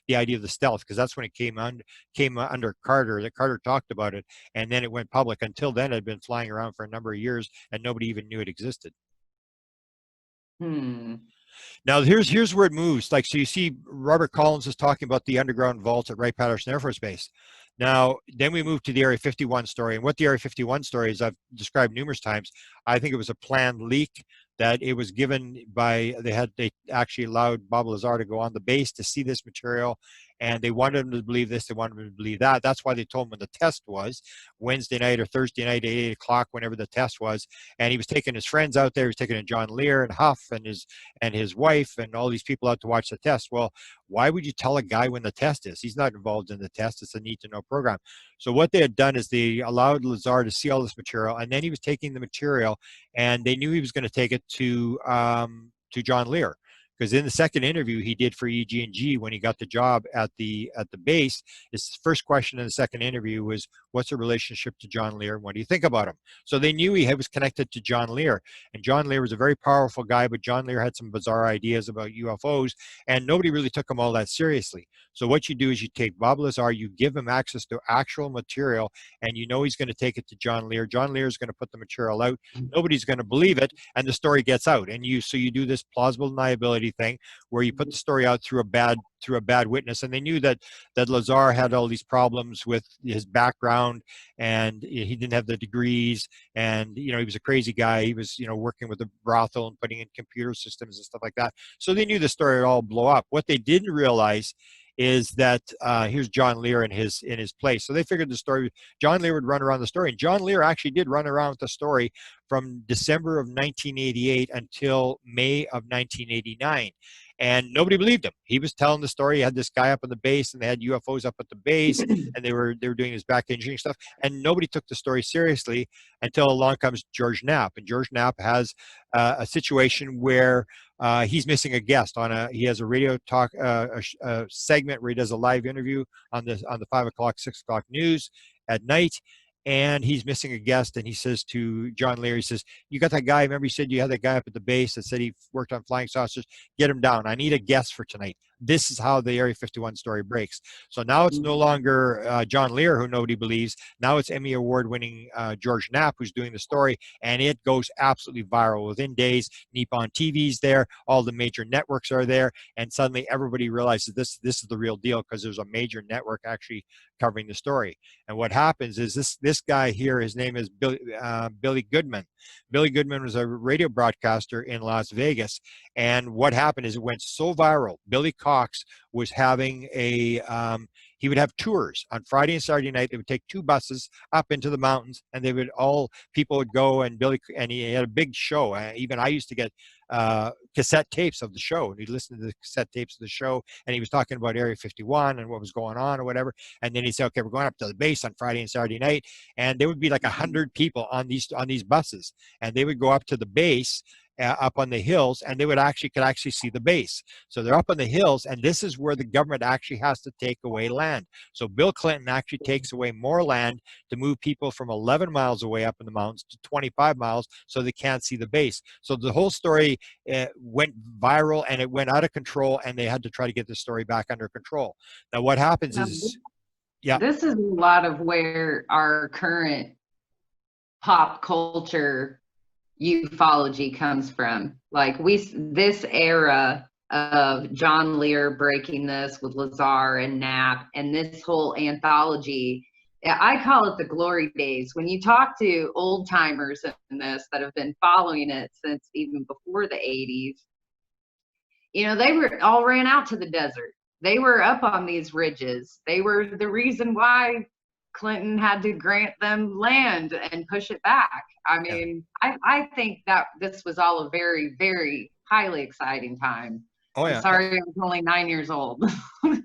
idea of the stealth, because that's when it came under Carter, that Carter talked about it, and then it went public. Until then, it had been flying around for a number of years, and nobody even knew it existed. Hmm. Now here's where it moves. Like, so you see Robert Collins is talking about the underground vaults at Wright-Patterson Air Force Base. Now, then we move to the Area 51 story. And what the Area 51 story is, I've described numerous times. I think it was a planned leak that it was given by, they actually allowed Bob Lazar to go on the base to see this material. And they wanted him to believe this, they wanted him to believe that. That's why they told him when the test was, Wednesday night or Thursday night at 8 o'clock, whenever the test was. And he was taking his friends out there. He was taking John Lear and Huff and his wife and all these people out to watch the test. Well, why would you tell a guy when the test is? He's not involved in the test. It's a need to know program. So what they had done is they allowed Lazar to see all this material, and then he was taking the material, and they knew he was going to take it to John Lear. Because in the second interview he did for EG&G when he got the job at the base, his first question in the second interview was, "What's the relationship to John Lear? And what do you think about him?" So they knew he was connected to John Lear, and John Lear was a very powerful guy, but John Lear had some bizarre ideas about UFOs, and nobody really took him all that seriously. So what you do is you take Bob Lazar, you give him access to actual material, and you know he's going to take it to John Lear. John Lear is going to put the material out. Nobody's going to believe it, and the story gets out. And you do this plausible deniability thing where you put the story out through a bad witness. And they knew that Lazar had all these problems with his background, and he didn't have the degrees, and he was a crazy guy. He was working with a brothel and putting in computer systems and stuff like that. So they knew the story would all blow up. What they didn't realize is that here's John Lear in his place. So they figured the story, John Lear would run around the story. And John Lear actually did run around with the story from December of 1988 until May of 1989. And nobody believed him. He was telling the story. He had this guy up on the base, and they had UFOs up at the base, and they were doing this back engineering stuff. And nobody took the story seriously until along comes George Knapp. And George Knapp has a situation where he's missing a guest he has a radio talk a segment where he does a live interview on the 5 o'clock, 6 o'clock news at night. And he's missing a guest, and he says to John Lear, he says, "You got that guy? Remember you said you had that guy up at the base that said he worked on flying saucers? Get him down. I need a guest for tonight." This is how the Area 51 story breaks. So now it's no longer John Lear, who nobody believes. Now it's Emmy Award-winning George Knapp who's doing the story, and it goes absolutely viral. Within days, Nippon TV's there, all the major networks are there, and suddenly everybody realizes this is the real deal, because there's a major network actually covering the story. And what happens is this guy here, his name is Billy Goodman. Billy Goodman was a radio broadcaster in Las Vegas, and what happened is it went so viral. Billy Cox was having he would have tours on Friday and Saturday night. They would take two buses up into the mountains, and people would go, and he had a big show. Even I used to get cassette tapes of the show, and he'd listen to the cassette tapes of the show, and he was talking about Area 51 and what was going on or whatever. And then he'd say, "Okay, we're going up to the base on Friday and Saturday night," and there would be like 100 people on these buses, and they would go up to the base up on the hills, and they could actually see the base. So they're up on the hills, and this is where the government actually has to take away land. So Bill Clinton actually takes away more land to move people from 11 miles away up in the mountains to 25 miles so they can't see the base. So the whole story went viral, and it went out of control, and they had to try to get the story back under control. Now what happens is Yeah. This is a lot of where our current pop culture ufology comes from. Like this era of John Lear breaking this with Lazar and Knapp and this whole anthology. I call it the glory days. When you talk to old timers in this that have been following it since even before the 80s, you know, they were all ran out to the desert. They were up on these ridges. They were the reason why Clinton had to grant them land and push it back. I Yeah. mean, I think that this was all a very, very highly exciting time. Oh I'm yeah. sorry I was only 9 years old.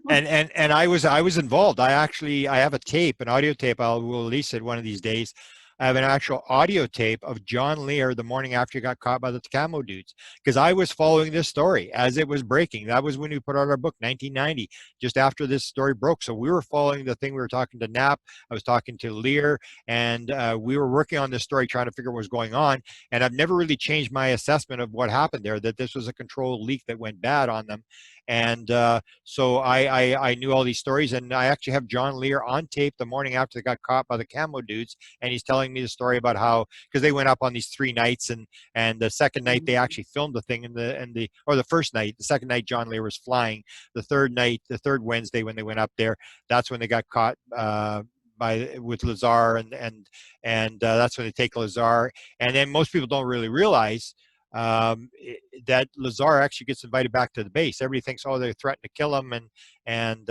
And I was involved. I have a tape, an audio tape. Will release it one of these days. I have an actual audio tape of John Lear the morning after he got caught by the Camo dudes, because I was following this story as it was breaking. That was when we put out our book, 1990, just after this story broke. So we were following the thing. We were talking to Knapp. I was talking to Lear, and we were working on this story, trying to figure out what was going on. And I've never really changed my assessment of what happened there. That this was a controlled leak that went bad on them, and so I knew all these stories, and I actually have John Lear on tape the morning after they got caught by the Camo dudes, and he's telling me the story about how, because they went up on these 3 nights, and the second night they actually filmed the thing, or the first night, the second night John Lear was flying, the third night, the third Wednesday when they went up there, that's when they got caught. With Lazar, and that's when they take Lazar, and then most people don't really realize that Lazar actually gets invited back to the base. Everybody thinks, oh, they threatened to kill him, and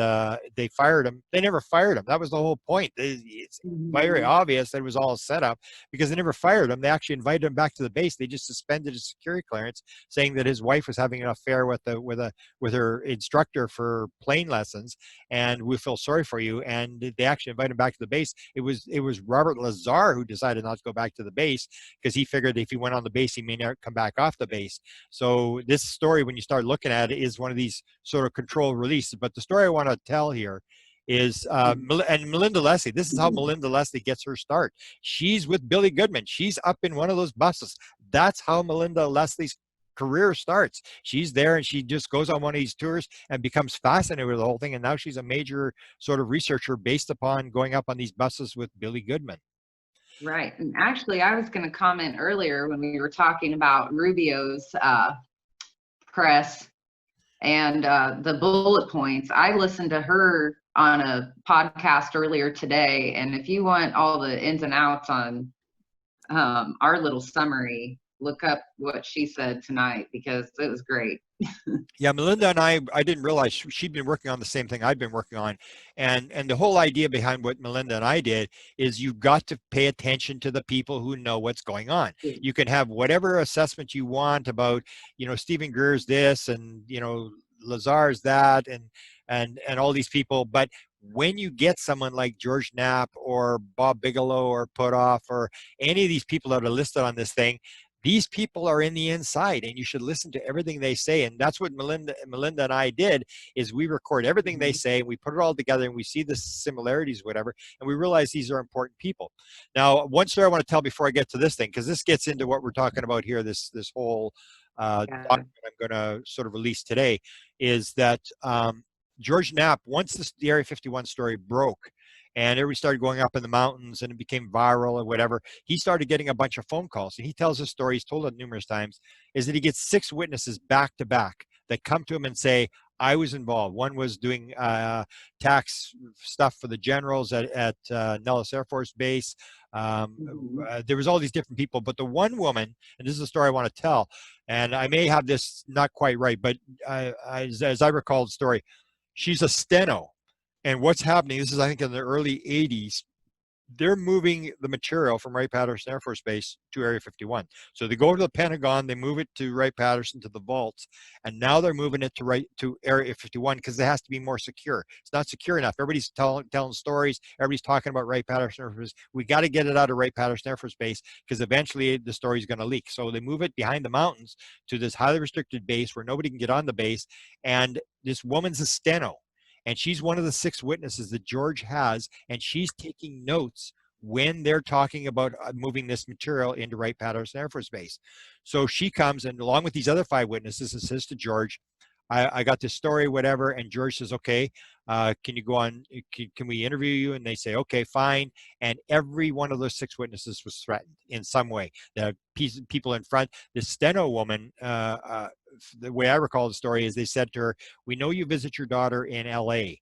they fired him. They never fired him. That was the whole point. It's very Mhm. obvious that it was all set up, because they never fired him. They actually invited him back to the base. They just suspended his security clearance, saying that his wife was having an affair with her instructor for plane lessons, and we feel sorry for you. And they actually invited him back to the base. It was Robert Lazar who decided not to go back to the base, because he figured if he went on the base, he may not come back off the base. So this story, when you start looking at it, is one of these sort of controlled releases. But the story I want to tell here is, and Melinda Leslie, this is how Melinda Leslie gets her start. She's with Billy Goodman. She's up in one of those buses. That's how Melinda Leslie's career starts. She's there, and she just goes on one of these tours and becomes fascinated with the whole thing. And now she's a major sort of researcher based upon going up on these buses with Billy Goodman. Right. And actually, I was going to comment earlier when we were talking about Rubio's press and the bullet points. I listened to her on a podcast earlier today, and if you want all the ins and outs on our little summary, look up what she said tonight because it was great. Yeah, Melinda and I didn't realize she'd been working on the same thing I'd been working on. And the whole idea behind what Melinda and I did is you've got to pay attention to the people who know what's going on. You can have whatever assessment you want about, Stephen Greer's this, and, Lazar's that, and all these people. But when you get someone like George Knapp or Bob Bigelow or Putoff or any of these people that are listed on this thing, these people are in the inside, and you should listen to everything they say. And that's what Melinda and I did, is we record everything they say, and we put it all together, and we see the similarities, whatever, and we realize these are important people. Now, one story I want to tell before I get to this thing, because this gets into what we're talking about here, this whole Yeah. document I'm going to sort of release today, is that George Knapp, once the Area 51 story broke, and everybody started going up in the mountains and it became viral or whatever, he started getting a bunch of phone calls. And he tells a story, he's told it numerous times, is that he gets 6 witnesses back to back that come to him and say, I was involved. One was doing tax stuff for the generals at Nellis Air Force Base. There was all these different people, but the one woman, and this is a story I want to tell, and I may have this not quite right, but as I recall the story, she's a steno. And what's happening, this is, I think, in the early 80s, they're moving the material from Wright-Patterson Air Force Base to Area 51. So they go to the Pentagon, they move it to Wright-Patterson to the vaults, and now they're moving it to Area 51 because it has to be more secure. It's not secure enough. Everybody's telling stories. Everybody's talking about Wright-Patterson Air Force Base. We got to get it out of Wright-Patterson Air Force Base because eventually the story's going to leak. So they move it behind the mountains to this highly restricted base where nobody can get on the base. And this woman's a steno. And she's one of the 6 witnesses that George has, and she's taking notes when they're talking about moving this material into Wright-Patterson Air Force Base. So she comes, and along with these other 5 witnesses, and says to George, I got this story, whatever. And George says, okay, can you go on? Can we interview you? And they say, okay, fine. And every one of those 6 witnesses was threatened in some way. The people in front, the steno woman, the way I recall the story is they said to her, we know you visit your daughter in LA,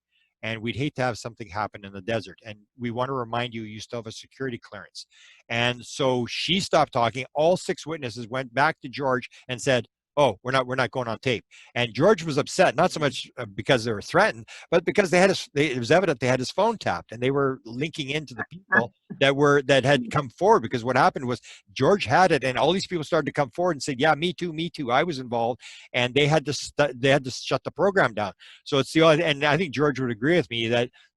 and we'd hate to have something happen in the desert. And we want to remind you, you still have a security clearance. And so she stopped talking. All 6 witnesses went back to George and said, oh, we're not going on tape. And George was upset, not so much because they were threatened, but because it was evident they had his phone tapped, and they were linking into the people that had come forward. Because what happened was George had it, and all these people started to come forward and said, yeah, me too, I was involved. And they had to shut the program down. So it's and I think George would agree with me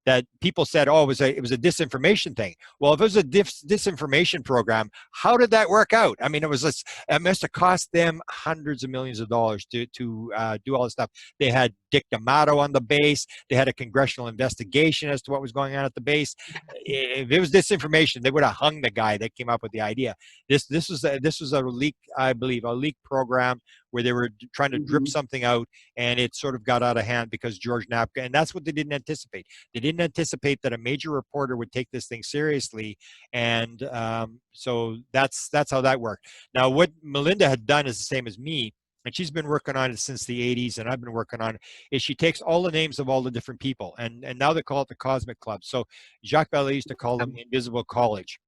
that people said, oh, it was a disinformation thing. Well, if it was a disinformation program, how did that work out? I mean, it must have cost them hundreds of millions of dollars to do all this stuff. They had Dick D'Amato on the base. They had a congressional investigation as to what was going on at the base. If it was disinformation, they would have hung the guy that came up with the idea. This was a leak, I believe, a leak program where they were trying to drip something out, and it sort of got out of hand because George Napka, and that's what they didn't anticipate. They didn't anticipate that a major reporter would take this thing seriously, and so that's how that worked. Now, what Melinda had done is the same as me, and she's been working on it since the 80s, and I've been working on it, is she takes all the names of all the different people, and now they call it the Cosmic Club. So Jacques Vallée used to call them the Invisible College.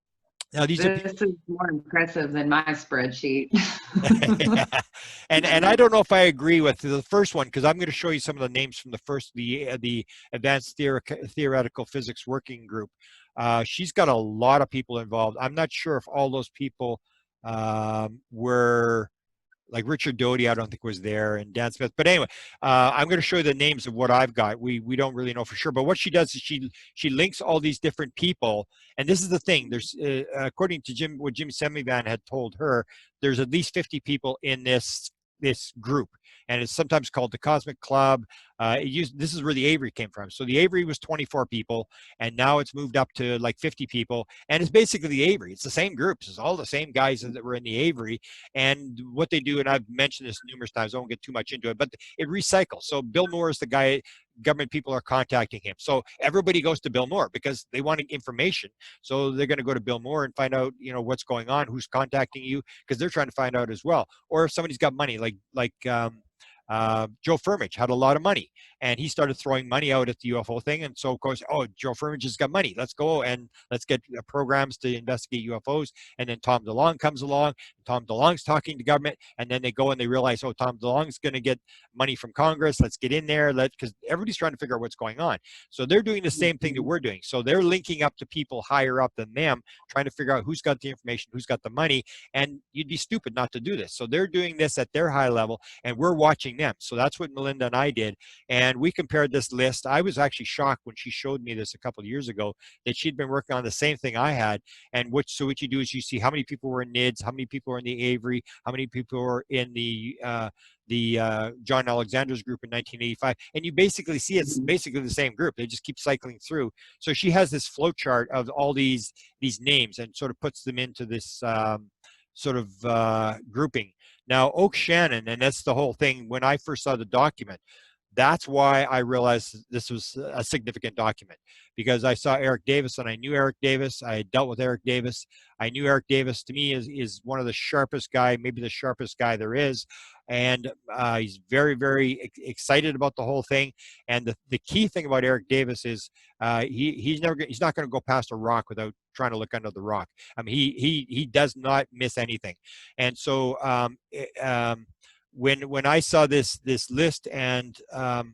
Now, these are people. This is more impressive than my spreadsheet. Yeah. And I don't know if I agree with the first one, because I'm going to show you some of the names from the Advanced Theoretical Physics Working Group. She's got a lot of people involved. I'm not sure if all those people were like Richard Doty, I don't think was there, and Dan Smith. But anyway, I'm going to show you the names of what I've got. We don't really know for sure, but what she does is she links all these different people, and this is the thing. There's according to what Jim Semivan had told her, there's at least 50 people in this group, and it's sometimes called the Cosmic Club. This is where the Avery came from. So the Avery was 24 people, and now it's moved up to like 50 people, and it's basically the Avery. It's the same groups. It's all the same guys that were in the Avery, and what they do, and I've mentioned this numerous times, I won't get too much into it, but it recycles. So Bill Moore is the guy. Government people are contacting him, so everybody goes to Bill Moore because they want information. So they're going to go to Bill Moore and find out, what's going on, who's contacting you, because they're trying to find out as well. Or if somebody's got money, like Joe Firmage had a lot of money, and he started throwing money out at the UFO thing. And so, of course, oh, Joe Firmage has got money. Let's go and let's get programs to investigate UFOs. And then Tom DeLonge comes along. Tom DeLonge's talking to government, and then they go and they realize, oh, Tom DeLonge's going to get money from Congress. Let's get in there. Because everybody's trying to figure out what's going on. So they're doing the same thing that we're doing. So they're linking up to people higher up than them, trying to figure out who's got the information, who's got the money. And you'd be stupid not to do this. So they're doing this at their high level, and we're watching them. So that's what Melinda and I did. And we compared this list. I was actually shocked when she showed me this a couple of years ago that she'd been working on the same thing I had. And so what you do is you see how many people were in NIDS, how many people were in the Avery, how many people were in the John Alexander's group in 1985, and you basically see it's basically the same group. They just keep cycling through. So she has this flow chart of all these names and sort of puts them into this sort of grouping. Now, Oak Shannon, and that's the whole thing. When I first saw the document, that's why I realized this was a significant document, because I saw Eric Davis and I knew Eric Davis. I had dealt with Eric Davis. I knew Eric Davis, to me, is one of the sharpest guy, maybe the sharpest guy there is. And he's very, very excited about the whole thing. And the key thing about Eric Davis is he's not going to go past a rock without trying to look under the rock. I mean, he does not miss anything. And so when I saw this list, and I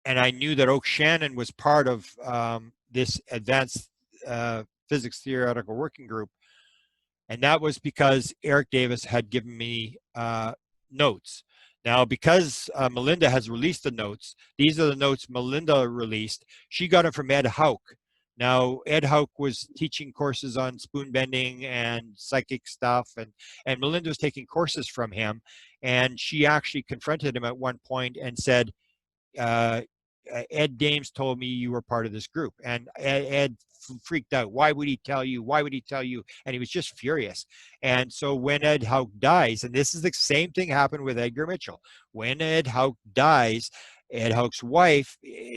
knew that Oak Shannon was part of this advanced physics theoretical working group, and that was because Eric Davis had given me notes. Now, because Melinda has released the notes, these are the notes Melinda released. She got it from Ed Hauk. Now, Ed Hauk was teaching courses on spoon bending and psychic stuff, and Melinda was taking courses from him, and she actually confronted him at one point and said, Ed Dames told me you were part of this group. And Ed freaked out. Why would he tell you? Why would he tell you? And he was just furious. And so when Ed Hauk dies, and this is the same thing happened with Edgar Mitchell. When Ed Hauk dies, Ed Hauk's wife,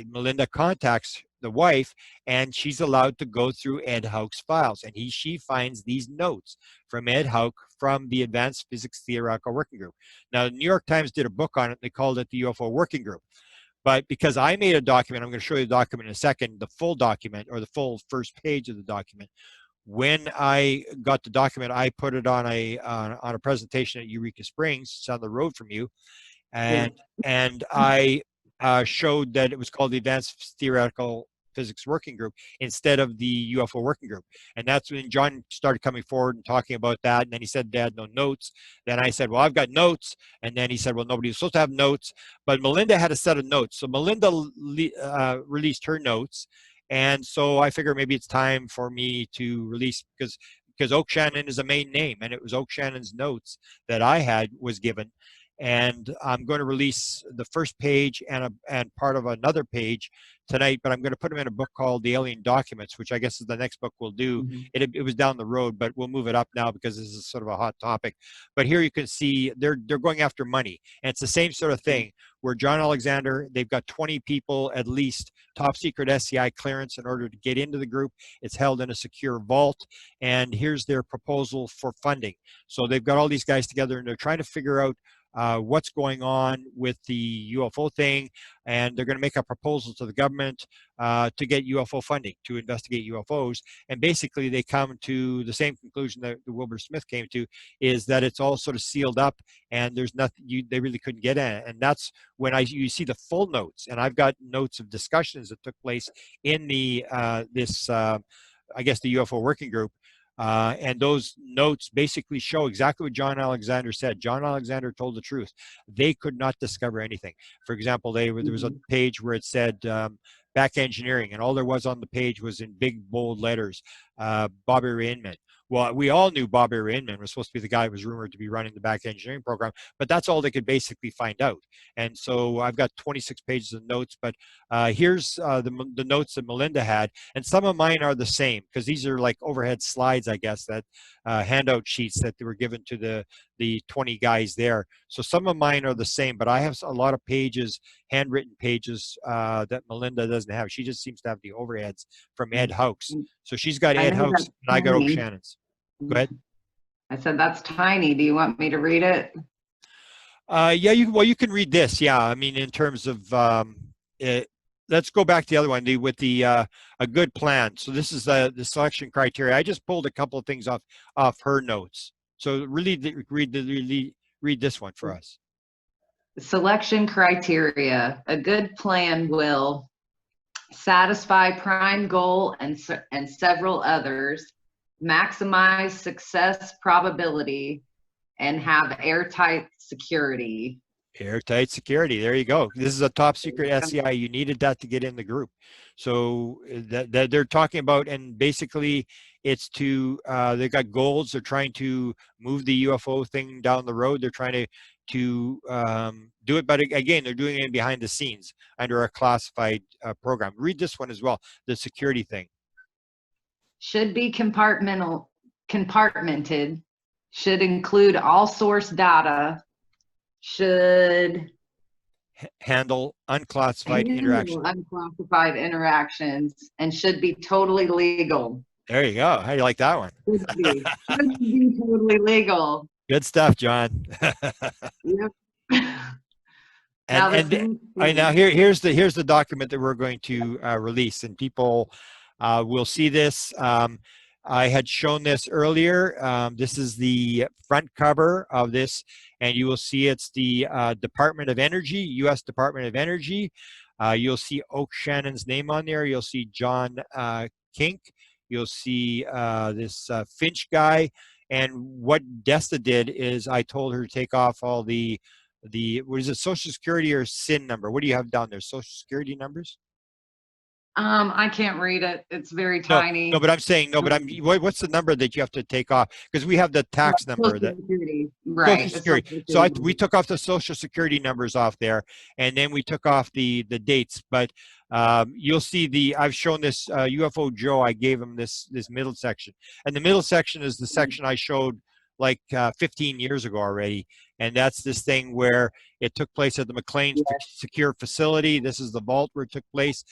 Melinda, contacts the wife, and she's allowed to go through Ed Hauk's files. And she finds these notes from Ed Hauk from the Advanced Physics Theoretical Working Group. Now, the New York Times did a book on it. They called it the UFO Working Group. But because I made a document, I'm going to show you the document in a second, the full document, or the full first page of the document. When I got the document, I put it on a presentation at Eureka Springs. It's on the road from you. And I showed that it was called the Advanced Theoretical Physics Working Group instead of the UFO Working Group. And that's when John started coming forward and talking about that. And then he said they had no notes. Then I said, well, I've got notes. And then he said, well, nobody's supposed to have notes. But Melinda had a set of notes. So Melinda released her notes. And so I figured maybe it's time for me to release, because Oak Shannon is a main name, and it was Oak Shannon's notes that I had was given. And I'm going to release the first page and part of another page tonight, but I'm going to put them in a book called The Alien Documents, which I guess is the next book we'll do. It was down the road, but we'll move it up now because this is sort of a hot topic. But here you can see they're going after money. And it's the same sort of thing where John Alexander, they've got 20 people at least, top secret SCI clearance in order to get into the group. It's held in a secure vault. And here's their proposal for funding. So they've got all these guys together and they're trying to figure out what's going on with the UFO thing, and they're going to make a proposal to the government to get UFO funding to investigate UFOs. And basically, they come to the same conclusion that Wilbur Smith came to, is that it's all sort of sealed up, and there's nothing they really couldn't get in. And that's when you see the full notes, and I've got notes of discussions that took place in the I guess the UFO working group. And those notes basically show exactly what John Alexander said. John Alexander told the truth. They could not discover anything. For example, there was a page where it said back engineering, and all there was on the page was in big bold letters, Bobby Rainman. Well, we all knew Bobby Rainman was supposed to be the guy who was rumored to be running the back engineering program, but that's all they could basically find out. And so I've got 26 pages of notes, but here's the notes that Melinda had. And some of mine are the same, because these are like overhead slides, I guess, that handout sheets that they were given to the 20 guys there. So some of mine are the same, but I have a lot of pages, handwritten pages that Melinda doesn't have. She just seems to have the overheads from Ed Hauk's. So she's got Ed Hauk's, and I got Oak Shannon's. Go ahead. I said, that's tiny. Do you want me to read it? Yeah, you can read this. Yeah, I mean, in terms of let's go back to the other one, with the a good plan. So this is the selection criteria. I just pulled a couple of things off her notes. So really read this one for us. Selection criteria. A good plan will satisfy prime goal and several others, maximize success probability, and have airtight security. Airtight security. There you go. This is a top secret SCI. You needed that to get in the group. So that they're talking about, and basically it's to they've got goals. They're trying to move the UFO thing down the road. They're trying to do it, but again, they're doing it behind the scenes under a classified program. Read this one as well. The security thing should be compartmented. Should include all source data. Should handle unclassified interactions, and should be totally legal. There you go. How do you like that one? Should be totally legal. Good stuff, John. Yep. Now here's the document that we're going to release, and people will see this. I had shown this earlier. This is the front cover of this, and you will see it's the Department of Energy, U.S. Department of Energy. You'll see Oak Shannon's name on there. You'll see John Kink. You'll see this Finch guy. And what Desta did is I told her to take off all the what is it, Social Security or SIN number? What do you have down there? Social Security numbers? I can't read it. It's very No, tiny. no, but I'm saying no, but what's the number that you have to take off? Because we have the tax number Social that Security. Social Right. It's Security. Social So Security. we took off the Social Security numbers off there, and then we took off the dates. But you'll see I've shown this UFO Joe. I gave him this middle section, and the middle section is the section I showed like 15 years ago already, and that's this thing where it took place at the McLean Yeah. Secure Facility. This is the vault where it took place,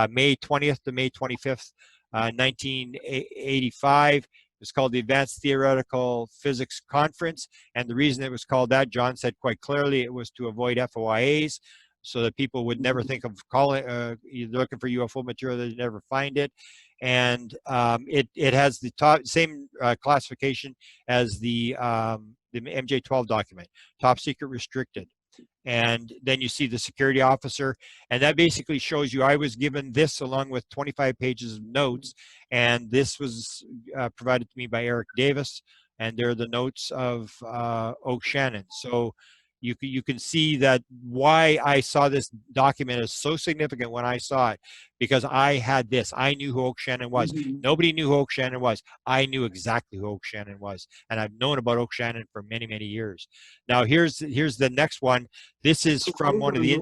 May 20th to May 25th, 1985. It's called the Advanced Theoretical Physics Conference. And the reason it was called that, John said quite clearly, it was to avoid FOIAs so that people would never think of calling, looking for UFO material, they'd never find it. And it has the same classification as the MJ12 document, top secret restricted. And then you see the security officer, and that basically shows you I was given this along with 25 pages of notes, and this was provided to me by Eric Davis, and they're the notes of Oak Shannon. So you can see that why I saw this document is so significant when I saw it, because I had this. I knew who Oak Shannon was. Nobody knew who Oak Shannon was. I knew exactly who Oak Shannon was, and I've known about Oak Shannon for many, many years. Now here's the next one. This is from one of the.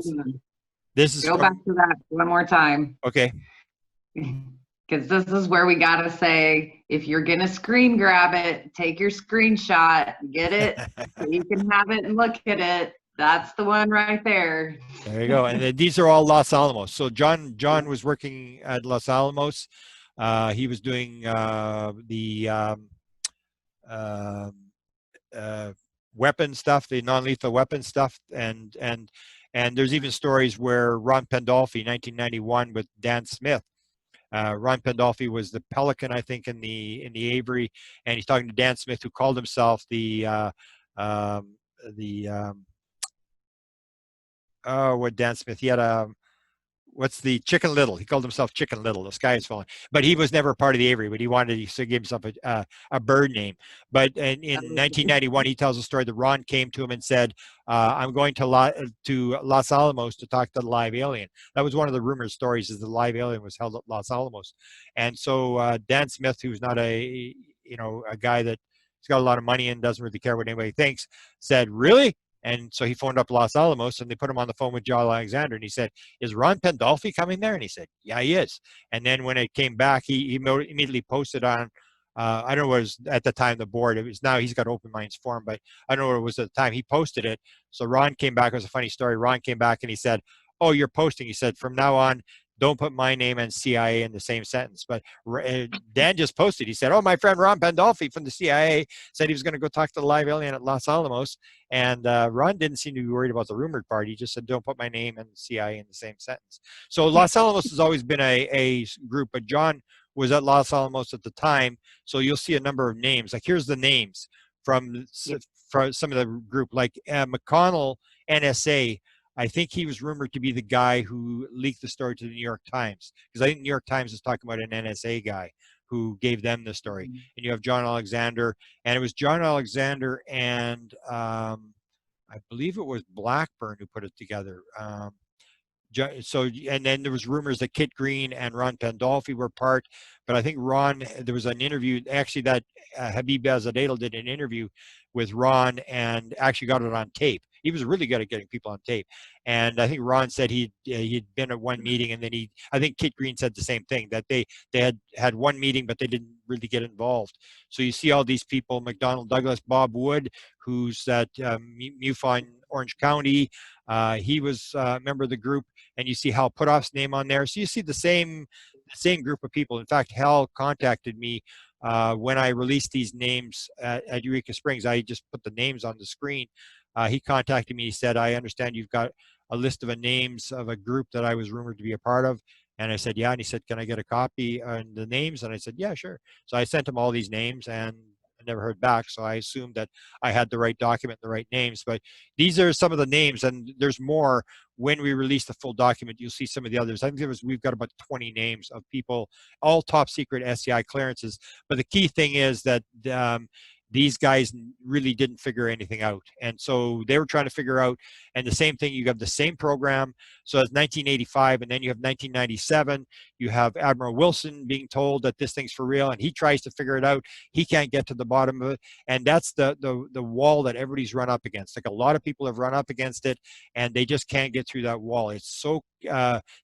This is Go from. back to that one more time. Okay. Because this is where we got to say, if you're going to screen grab it, take your screenshot, get it, so you can have it and look at it. That's the one right there. There you go. And then these are all Los Alamos. So John was working at Los Alamos. He was doing the weapon stuff, the non-lethal weapon stuff, and there's even stories where Ron Pandolfi, 1991, with Dan Smith. Ron Pandolfi was the Pelican, I think, in the Avery, and he's talking to Dan Smith, who called himself what Dan Smith? He had what's the Chicken Little? He called himself Chicken Little. The sky is falling, but he was never part of the Avery. But he wanted to give himself a bird name. But in 1991, he tells a story that Ron came to him and said, "I'm going to Los Alamos to talk to the live alien." That was one of the rumored stories, is the live alien was held at Los Alamos. And so Dan Smith, who's not a guy that's got a lot of money and doesn't really care what anybody thinks, said, "Really?" And so he phoned up Los Alamos, and they put him on the phone with John Alexander, and he said, "Is Ron Pandolfi coming there?" And he said, "Yeah, he is." And then when it came back, he immediately posted on, I don't know what it was at the time, the board. It was, now he's got Open Minds Forum, but I don't know what it was at the time. He posted it. So Ron came back. It was a funny story. Ron came back and he said, "Oh, you're posting." He said, "From now on, don't put my name and CIA in the same sentence." But Dan just posted. He said, "Oh, my friend Ron Pandolfi from the CIA said he was going to go talk to the live alien at Los Alamos." And Ron didn't seem to be worried about the rumored part. He just said, "Don't put my name and CIA in the same sentence." So Los Alamos has always been a group, but John was at Los Alamos at the time. So you'll see a number of names. Like here's the names from some of the group, like McConnell, NSA. I think he was rumored to be the guy who leaked the story to the New York Times, because I think New York Times is talking about an NSA guy who gave them the story. And you have John Alexander, and it was John Alexander and I believe it was Blackburn who put it together. So, and then there was rumors that Kit Green and Ron Pandolfi were part, but I think Ron, there was an interview actually that Habib Azadel did an interview with Ron and actually got it on tape. He was really good at getting people on tape. And I think Ron said he'd been at one meeting, and then I think Kit Green said the same thing, that they had one meeting, but they didn't really get involved. So you see all these people, McDonnell Douglas, Bob Wood, who's at MUFON Orange County. He was a member of the group, and you see Hal Putoff's name on there. So you see the same group of people. In fact, Hal contacted me when I released these names at Eureka Springs. I just put the names on the screen. He contacted me. He said, "I understand you've got a list of names of a group that I was rumored to be a part of." And I said, "Yeah." And he said, "Can I get a copy on the names?" And I said, "Yeah, sure." So I sent him all these names, and I never heard back. So I assumed that I had the right document, the right names. But these are some of the names, and there's more. When we release the full document, you'll see some of the others. I think we've got about 20 names of people, all top secret SCI clearances. But the key thing is that these guys really didn't figure anything out. And so they were trying to figure out, and the same thing, you have the same program. So it's 1985, and then you have 1997, you have Admiral Wilson being told that this thing's for real, and he tries to figure it out. He can't get to the bottom of it. And that's the wall that everybody's run up against. Like, a lot of people have run up against it, and they just can't get through that wall. It's so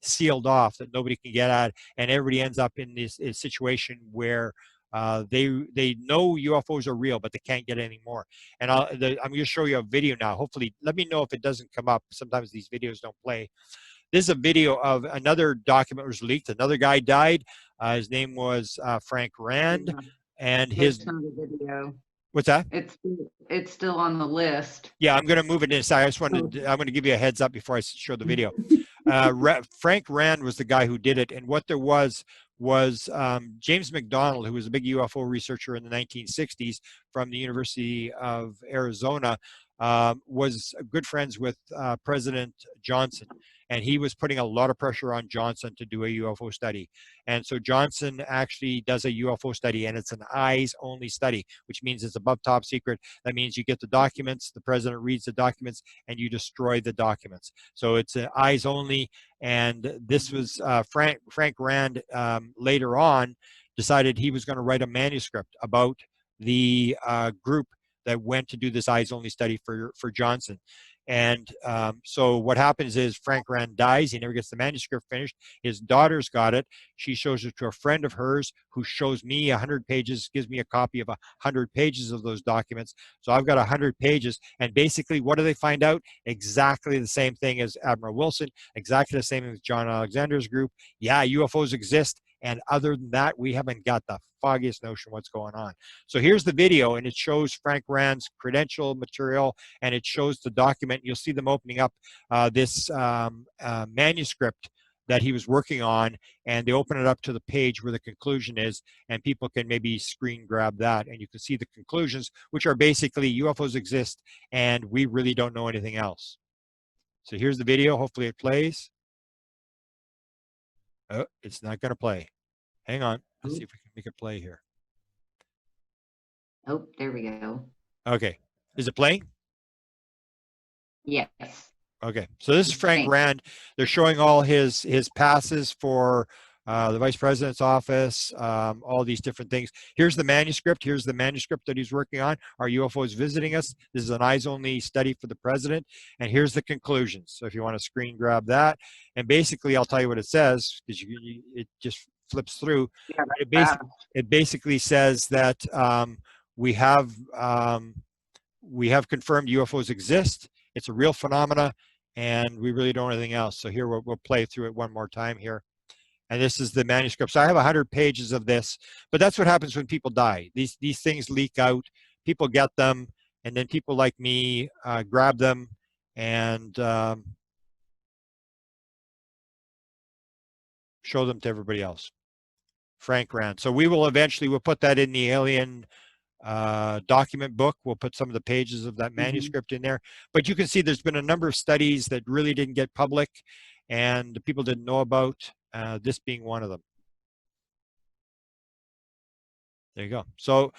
sealed off that nobody can get at, and everybody ends up in this situation where they know UFOs are real, but they can't get any more. And I'm going to show you a video now. Hopefully, let me know if it doesn't come up. Sometimes these videos don't play. This is a video of another document was leaked. Another guy died. His name was Frank Rand, and his. It's not a video. What's that? It's still on the list. Yeah, I'm going to move it inside. I just wanted to, I'm going to give you a heads up before I show the video. Frank Rand was the guy who did it, and what there was James McDonald, who was a big UFO researcher in the 1960s from the University of Arizona, was good friends with President Johnson. And he was putting a lot of pressure on Johnson to do a UFO study. And so Johnson actually does a UFO study, and it's an eyes-only study, which means it's above top secret. That means you get the documents, the president reads the documents, and you destroy the documents. So it's eyes only. And this was Frank Rand later on decided he was going to write a manuscript about the group that went to do this eyes-only study for Johnson. And so what happens is Frank Rand dies. He never gets the manuscript finished. His daughter's got it. She shows it to a friend of hers who shows me 100 pages, gives me a copy of 100 pages of those documents. So I've got 100 pages. And basically, what do they find out? Exactly the same thing as Admiral Wilson, exactly the same as John Alexander's group. Yeah, UFOs exist. And other than that, we haven't got the foggiest notion what's going on. So here's the video, and it shows Frank Rand's credential material, and it shows the document. You'll see them opening up this manuscript that he was working on, and they open it up to the page where the conclusion is, and people can maybe screen grab that, and you can see the conclusions, which are basically UFOs exist, and we really don't know anything else. So here's the video. Hopefully it plays. Oh, it's not going to play. Hang on. Let's see if we can make it play here. Oh, there we go. Okay. Is it playing? Yes. Okay. So this is Frank Rand. They're showing all his passes for the vice president's office, all these different things. Here's the manuscript. Here's the manuscript that he's working on. Are UFOs visiting us? This is an eyes-only study for the president. And here's the conclusions. So if you want to screen grab that. And basically, I'll tell you what it says, because it just flips through. Yeah, it basically says that we have confirmed UFOs exist. It's a real phenomena, and we really don't know anything else. So here we'll play through it one more time here. And this is the manuscript. So I have 100 pages of this, but that's what happens when people die. These things leak out, people get them, and then people like me grab them and show them to everybody else. Frank Rand. So we'll put that in the alien document book. We'll put some of the pages of that manuscript in there. But you can see there's been a number of studies that really didn't get public and people didn't know about, this being one of them. There you go. So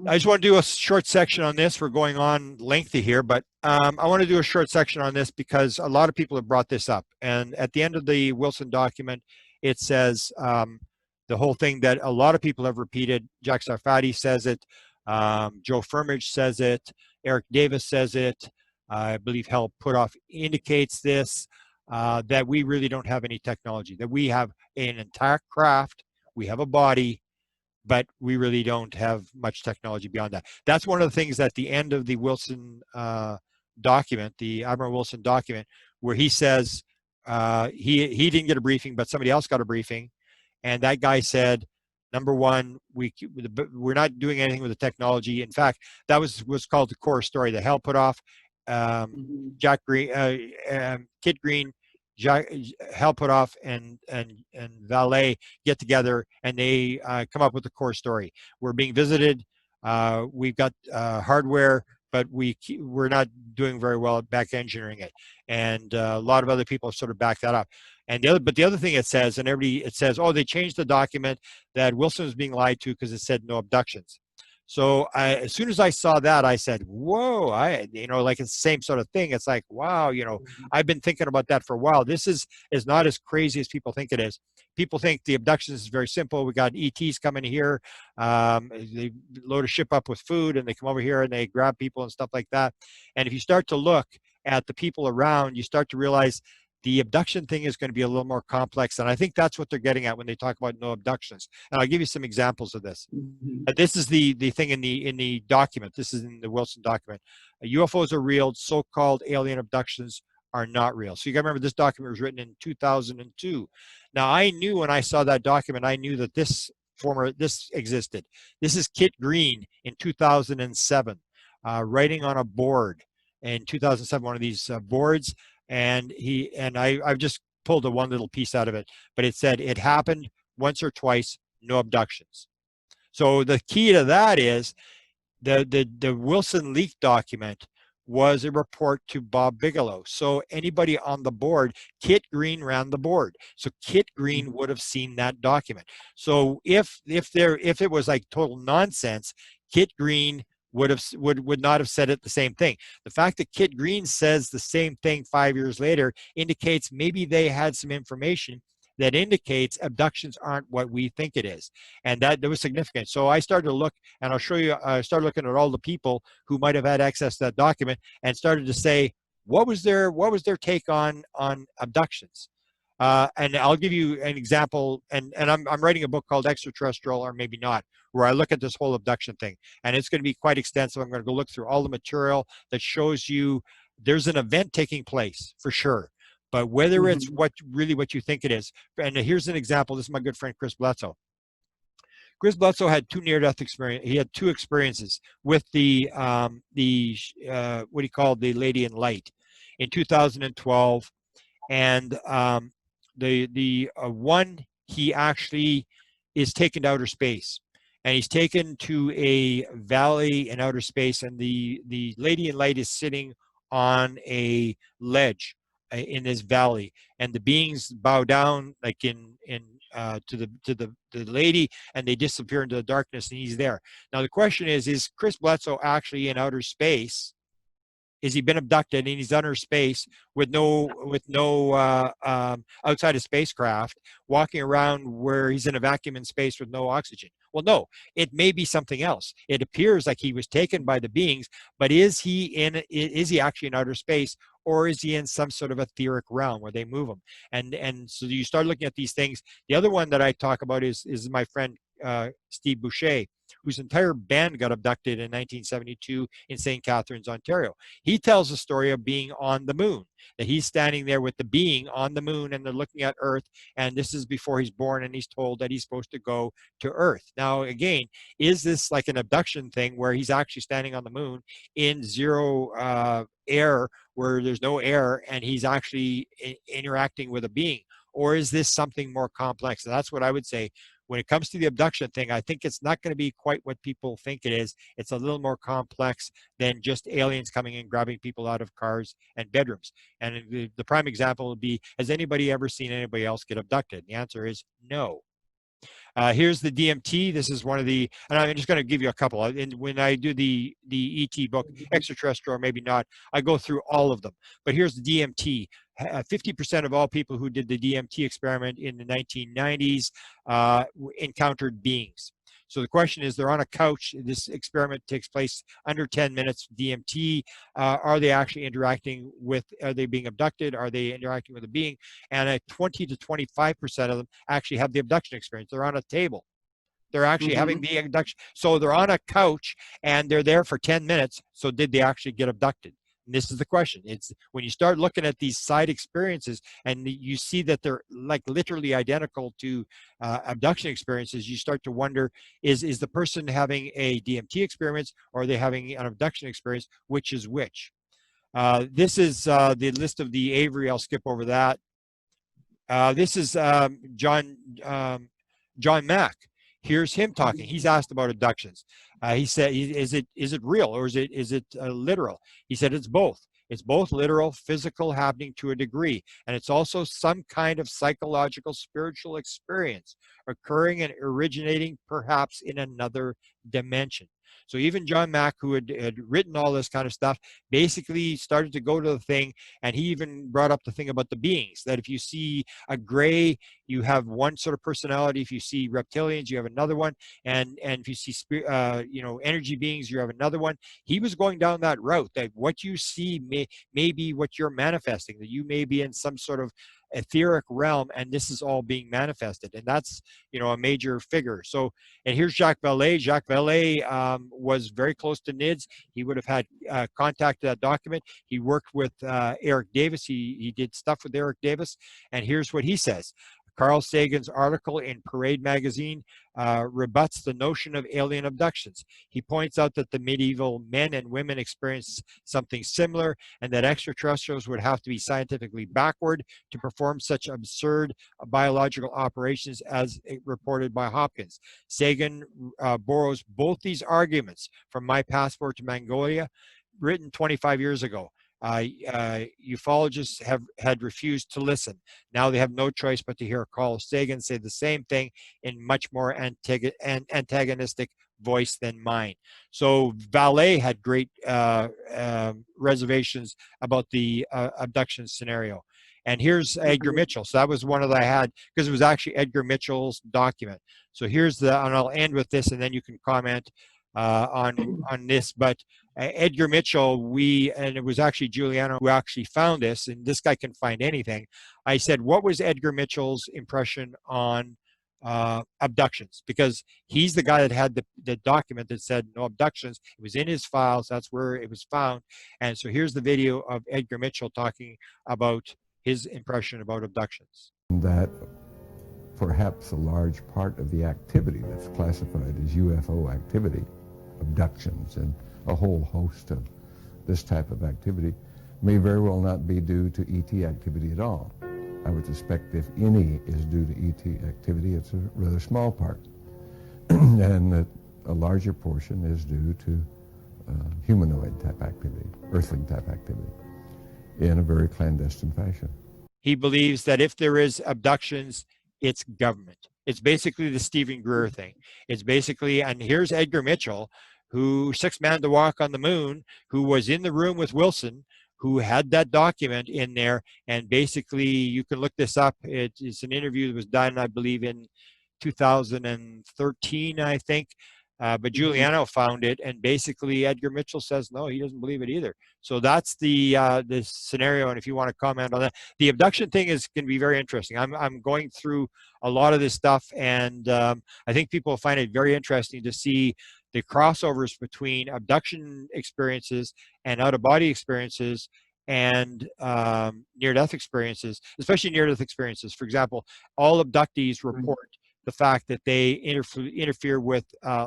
I just want to do a short section on this. We're going on lengthy here, but I want to do a short section on this because a lot of people have brought this up. And at the end of the Wilson document, it says the whole thing that a lot of people have repeated. Jack Sarfati says it. Joe Firmage says it. Eric Davis says it. I believe Hal Puthoff indicates this, that we really don't have any technology, that we have an entire craft, we have a body, but we really don't have much technology beyond that. That's one of the things at the end of the Wilson document, the Admiral Wilson document, where he says he didn't get a briefing, but somebody else got a briefing. And that guy said, number one, we're not doing anything with the technology. In fact, that was what's called the core story that Hal Puthoff, Jack Green, Kit Green, Hal Puthoff, and Valet get together, and they come up with the core story. We're being visited. We've got hardware, but we're not doing very well at back engineering it. And a lot of other people have sort of backed that up. And the other thing it says, it says, oh, they changed the document that Wilson was being lied to because it said no abductions. So as soon as I saw that, I said, whoa, like it's the same sort of thing. It's like, wow, I've been thinking about that for a while. This is not as crazy as people think it is. People think the abductions is very simple. We got ETs coming here. They load a ship up with food and they come over here and they grab people and stuff like that. And if you start to look at the people around, you start to realize the abduction thing is going to be a little more complex. And I think that's what they're getting at when they talk about no abductions. And I'll give you some examples of this. This is the thing in the document. This is in the Wilson document. UFOs are real. So-called alien abductions are not real. So you got to remember this document was written in 2002. Now I knew when I saw that document, I knew that this existed. This is Kit Green in 2007, writing on a board in 2007, one of these boards, and I've just pulled one little piece out of it, but it said it happened once or twice, no abductions. So the key to that is the Wilson leak document was a report to Bob Bigelow. So anybody on the board, Kit Green ran the board. So Kit Green would have seen that document. So if it was like total nonsense, Kit Green would not have said it the same thing. The fact that Kit Green says the same thing 5 years later indicates maybe they had some information that indicates abductions aren't what we think it is. And that was significant. So I started to look, and I'll show you, I started looking at all the people who might have had access to that document and started to say, what was their take on abductions? And I'll give you an example, and I'm writing a book called Extraterrestrial or Maybe Not, where I look at this whole abduction thing. And it's going to be quite extensive. I'm going to go look through all the material that shows you there's an event taking place for sure. But whether it's what you think it is, and here's an example. This is my good friend Chris Bledsoe. Chris Bledsoe had two near-death experiences. He had two experiences with the what he called the Lady in Light in 2012, and the one, he actually is taken to outer space, and he's taken to a valley in outer space, and the Lady in Light is sitting on a ledge in this valley, and the beings bow down like to the lady, and they disappear into the darkness, and he's there. Now the question is Chris Bledsoe actually in outer space? Is he been abducted and he's under space with no outside of spacecraft, walking around where he's in a vacuum in space with no oxygen? Well, no, it may be something else. It appears like he was taken by the beings, but is he actually in outer space, or is he in some sort of etheric realm where they move him? And so you start looking at these things. The other one that I talk about is my friend Steve Boucher, whose entire band got abducted in 1972 in St. Catharines, Ontario. He tells the story of being on the moon, that he's standing there with the being on the moon and they're looking at Earth, and this is before he's born, and he's told that he's supposed to go to Earth. Now, again, is this like an abduction thing where he's actually standing on the moon in zero air, where there's no air, and he's actually interacting with a being? Or is this something more complex? And that's what I would say. When it comes to the abduction thing, I think it's not going to be quite what people think it is. It's a little more complex than just aliens coming and grabbing people out of cars and bedrooms. And the prime example would be, has anybody ever seen anybody else get abducted? And the answer is no. Here's the DMT. This is one of the, and I'm just going to give you a couple. And when I do the ET book, Extraterrestrial or Maybe Not, I go through all of them. But here's the DMT. 50% of all people who did the DMT experiment in the 1990s encountered beings. So the question is, they're on a couch. This experiment takes place under 10 minutes. DMT, are they actually interacting with, are they being abducted? Are they interacting with a being? And 20 to 25% of them actually have the abduction experience. They're on a table. They're actually having the abduction. So they're on a couch and they're there for 10 minutes. So did they actually get abducted? And this is the question. It's when you start looking at these side experiences and you see that they're like literally identical to abduction experiences, you start to wonder, is the person having a DMT experience, or are they having an abduction experience? Which is which? This is the list of the Avery. I'll skip over that. This is John Mack. Here's him talking. He's asked about abductions. He said, "Is it real, or is it literal?" He said, "It's both. It's both literal, physical, happening to a degree, and it's also some kind of psychological, spiritual experience occurring and originating perhaps in another dimension." So even John Mack, who had written all this kind of stuff, basically started to go to the thing, and he even brought up the thing about the beings, that if you see a gray, you have one sort of personality. If you see reptilians, you have another one, and if you see energy beings, you have another one. He was going down that route, that what you see may be what you're manifesting, that you may be in some sort of etheric realm, and this is all being manifested. And that's a major figure. So, and here's Jacques Vallée. Jacques Vallée was very close to NIDS. He would have had contact to that document. He worked with Eric Davis. He did stuff with Eric Davis, and here's what he says. Carl Sagan's article in Parade magazine rebuts the notion of alien abductions. He points out that the medieval men and women experienced something similar, and that extraterrestrials would have to be scientifically backward to perform such absurd biological operations as reported by Hopkins. Sagan borrows both these arguments from My Passport to Mongolia, written 25 years ago. Ufologists had refused to listen. Now they have no choice but to hear Carl Sagan say the same thing in much more antagonistic voice than mine. So Vallée had great reservations about the abduction scenario. And here's Edgar Mitchell. So that was one that I had, because it was actually Edgar Mitchell's document. So here's and I'll end with this, and then you can comment on this. But Edgar Mitchell, and it was actually Giuliano who actually found this, and this guy can find anything. I said, what was Edgar Mitchell's impression on abductions? Because he's the guy that had the document that said no abductions. It was in his files. That's where it was found. And so here's the video of Edgar Mitchell talking about his impression about abductions. That perhaps a large part of the activity that's classified as UFO activity, abductions and a whole host of this type of activity, may very well not be due to ET activity at all. I would suspect if any is due to ET activity, it's a rather small part. And that a larger portion is due to humanoid type activity, earthling type activity, in a very clandestine fashion. He believes that if there is abductions, it's government. It's basically the Stephen Greer thing. It's basically, and here's Edgar Mitchell, who sixth man to walk on the moon, who was in the room with Wilson, who had that document in there. And basically, you can look this up. It's an interview that was done, I believe, in 2013, I think. But Giuliano found it, and basically Edgar Mitchell says no, he doesn't believe it either. So that's the scenario. And if you want to comment on that, the abduction thing is going to be very interesting. I'm going through a lot of this stuff, and I think people find it very interesting to see the crossovers between abduction experiences and out-of-body experiences and near-death experiences, especially near-death experiences. For example, all abductees report the fact that they interfere with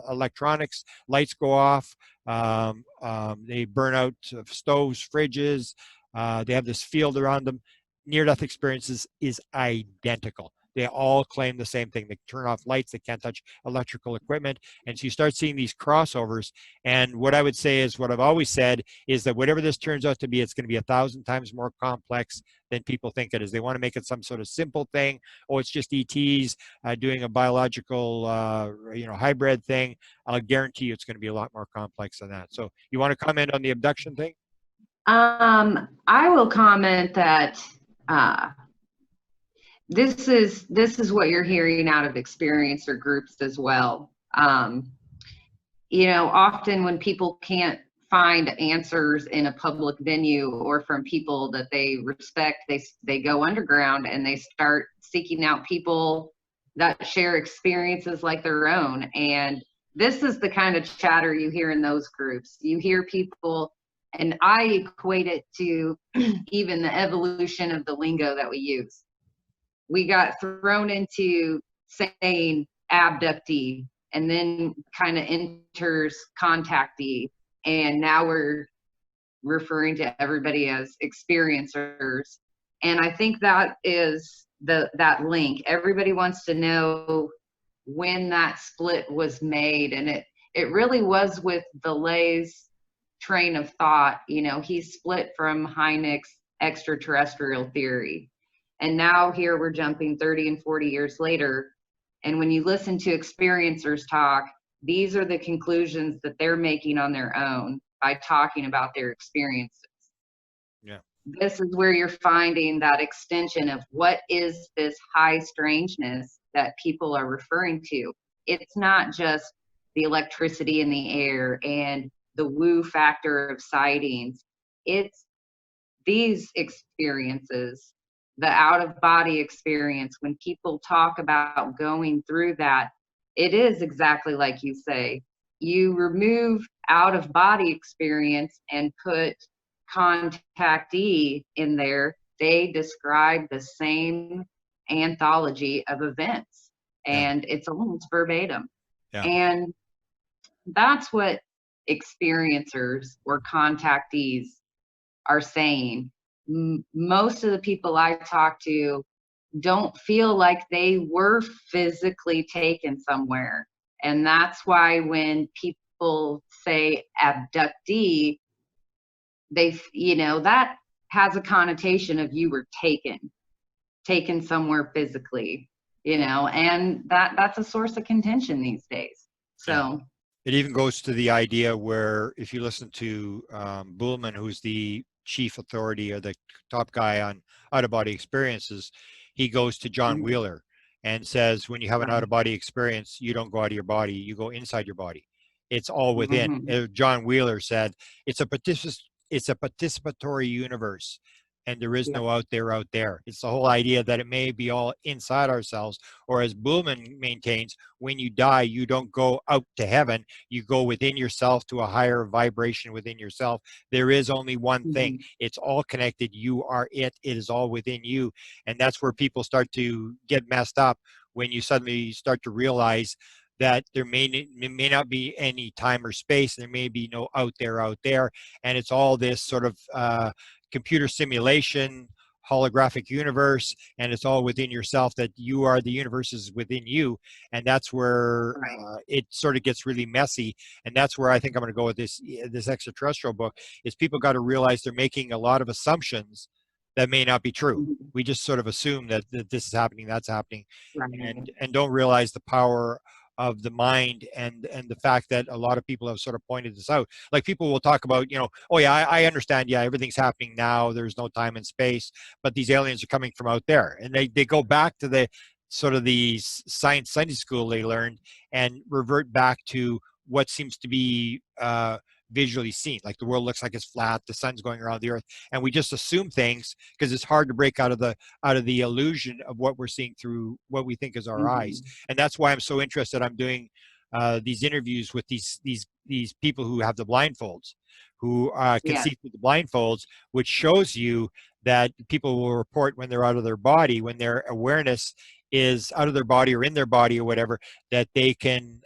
electronics, lights go off, they burn out stoves, fridges, they have this field around them. Near-death experiences is identical. They all claim the same thing. They turn off lights, they can't touch electrical equipment. And so you start seeing these crossovers. And what I would say is, what I've always said is that whatever this turns out to be, it's going to be 1,000 times more complex than people think it is. They want to make it some sort of simple thing. Oh, it's just ETs doing a biological, hybrid thing. I'll guarantee you it's going to be a lot more complex than that. So you want to comment on the abduction thing? I will comment that this is what you're hearing out of experiencer groups as well. Often when people can't find answers in a public venue or from people that they respect, they go underground and they start seeking out people that share experiences like their own. And this is the kind of chatter you hear in those groups. You hear people, and I equate it to even the evolution of the lingo that we use. We got thrown into saying abductee, and then kind of enters contactee, and now we're referring to everybody as experiencers. And I think that is that link. Everybody wants to know when that split was made, and it really was with Vallée's train of thought. He split from Hynek's extraterrestrial theory. And now here we're jumping 30 and 40 years later. And when you listen to experiencers talk, these are the conclusions that they're making on their own by talking about their experiences. Yeah. This is where you're finding that extension of what is this high strangeness that people are referring to. It's not just the electricity in the air and the woo factor of sightings. It's these experiences, the out of body experience. When people talk about going through that, it is exactly like you say. You remove out of body experience and put contactee in there, they describe the same anthology of events, Yeah. and it's almost verbatim. Yeah. And that's what experiencers or contactees are saying. Most of the people I talk to don't feel like they were physically taken somewhere. And that's why when people say abductee, they, you know, that has a connotation of you were taken somewhere physically, you know, and that's a source of contention these days. So It even goes to the idea where if you listen to Buhlman, who's the chief authority or the top guy on out-of-body experiences, he goes to John Wheeler and says, when you have an out-of-body experience, you don't go out of your body, you go inside your body. It's all within. John Wheeler said, it's a participatory universe, and there is no out there. It's the whole idea that it may be all inside ourselves, or as Buhlman maintains, when you die, you don't go out to heaven, you go within yourself to a higher vibration within yourself. There is only one thing. It's all connected. You are it. It is all within you. And that's where people start to get messed up, when you suddenly start to realize that there may not be any time or space. There may be no out there. And it's all this sort of computer simulation, holographic universe, and it's all within yourself, that you are, the universe is within you. And that's where it sort of gets really messy. And that's where I think I'm going to go with this extraterrestrial book, is people got to realize they're making a lot of assumptions that may not be true. We just sort of assume that this is happening, that's happening, and don't realize the power of the mind, and the fact that a lot of people have sort of pointed this out. Like, people will talk about, you know, oh yeah, I understand, yeah, everything's happening now, there's no time and space, but these aliens are coming from out there. And they go back to the sort of the science Sunday school they learned, and revert back to what seems to be visually seen. Like, the world looks like it's flat, the sun's going around the earth, and we just assume things because it's hard to break out of the illusion of what we're seeing through what we think is our eyes. And that's why I'm so interested. I'm doing these interviews with these people who have the blindfolds, who can see through the blindfolds, which shows you that people will report when they're out of their body, when their awareness is out of their body or in their body or whatever, that they can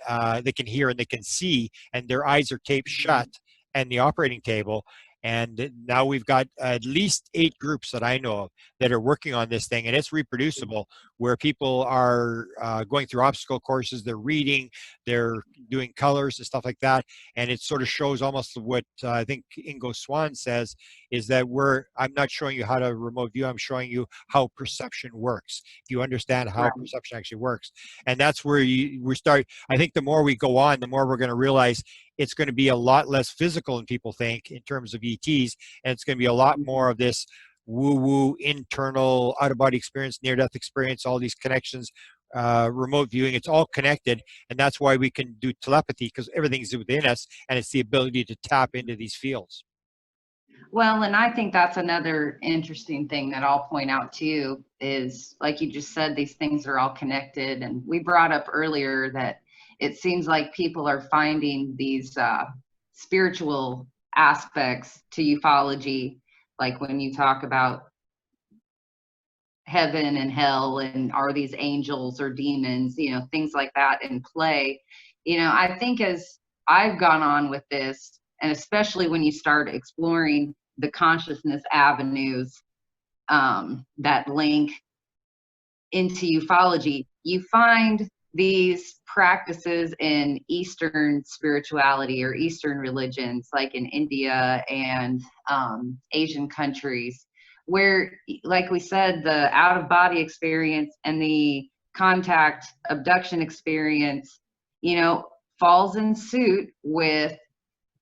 hear and they can see, and their eyes are taped shut, and the operating table. And now we've got at least 8 groups that I know of that are working on this thing, and it's reproducible, where people are going through obstacle courses, they're reading, they're doing colors and stuff like that. And it sort of shows almost what I think Ingo Swann says, is that I'm not showing you how to remote view, I'm showing you how perception works. If you understand how perception actually works. And that's where we start. I think the more we go on, the more we're going to realize it's going to be a lot less physical than people think in terms of ETs, and it's going to be a lot more of this woo-woo, internal, out-of-body experience, near-death experience, all these connections, remote viewing. It's all connected, and that's why we can do telepathy, because everything's within us, and it's the ability to tap into these fields. Well, and I think that's another interesting thing that I'll point out too, is like you just said, these things are all connected. And we brought up earlier that it seems like people are finding these spiritual aspects to ufology, like when you talk about heaven and hell, and are these angels or demons, you know, things like that in play. You know, I think as I've gone on with this, and especially when you start exploring the consciousness avenues that link into ufology, you find these practices in Eastern spirituality or Eastern religions, like in India and Asian countries, where, like we said, the out-of-body experience and the contact abduction experience, you know, falls in suit with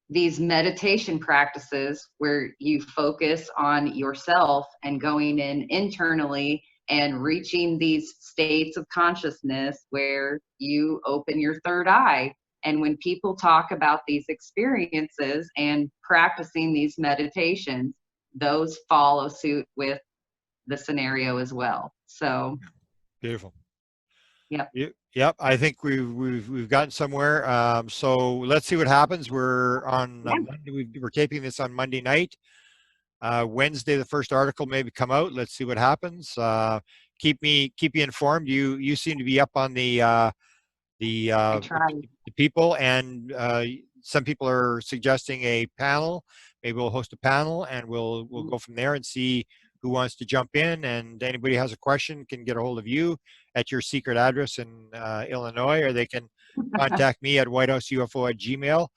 these meditation practices where you focus on yourself and going in internally and reaching these states of consciousness where you open your third eye. And when people talk about these experiences and practicing these meditations, those follow suit with the scenario as well. So, Beautiful. yep. Yep. I think we've gotten somewhere. So let's see what happens. We're on Monday. We're taping this on Monday night. Wednesday, the first article maybe come out. Let's see what happens. Keep me informed. You seem to be up on the I try. the people, and some people are suggesting a panel. Maybe we'll host a panel, and we'll go from there and see who wants to jump in. And anybody has a question can get a hold of you at your secret address in Illinois, or they can contact me at whitehouseuFO@gmail,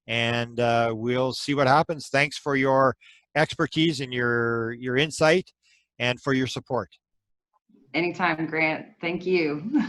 and we'll see what happens. Thanks for your expertise and your insight, and for your support. Anytime, Grant. Thank you.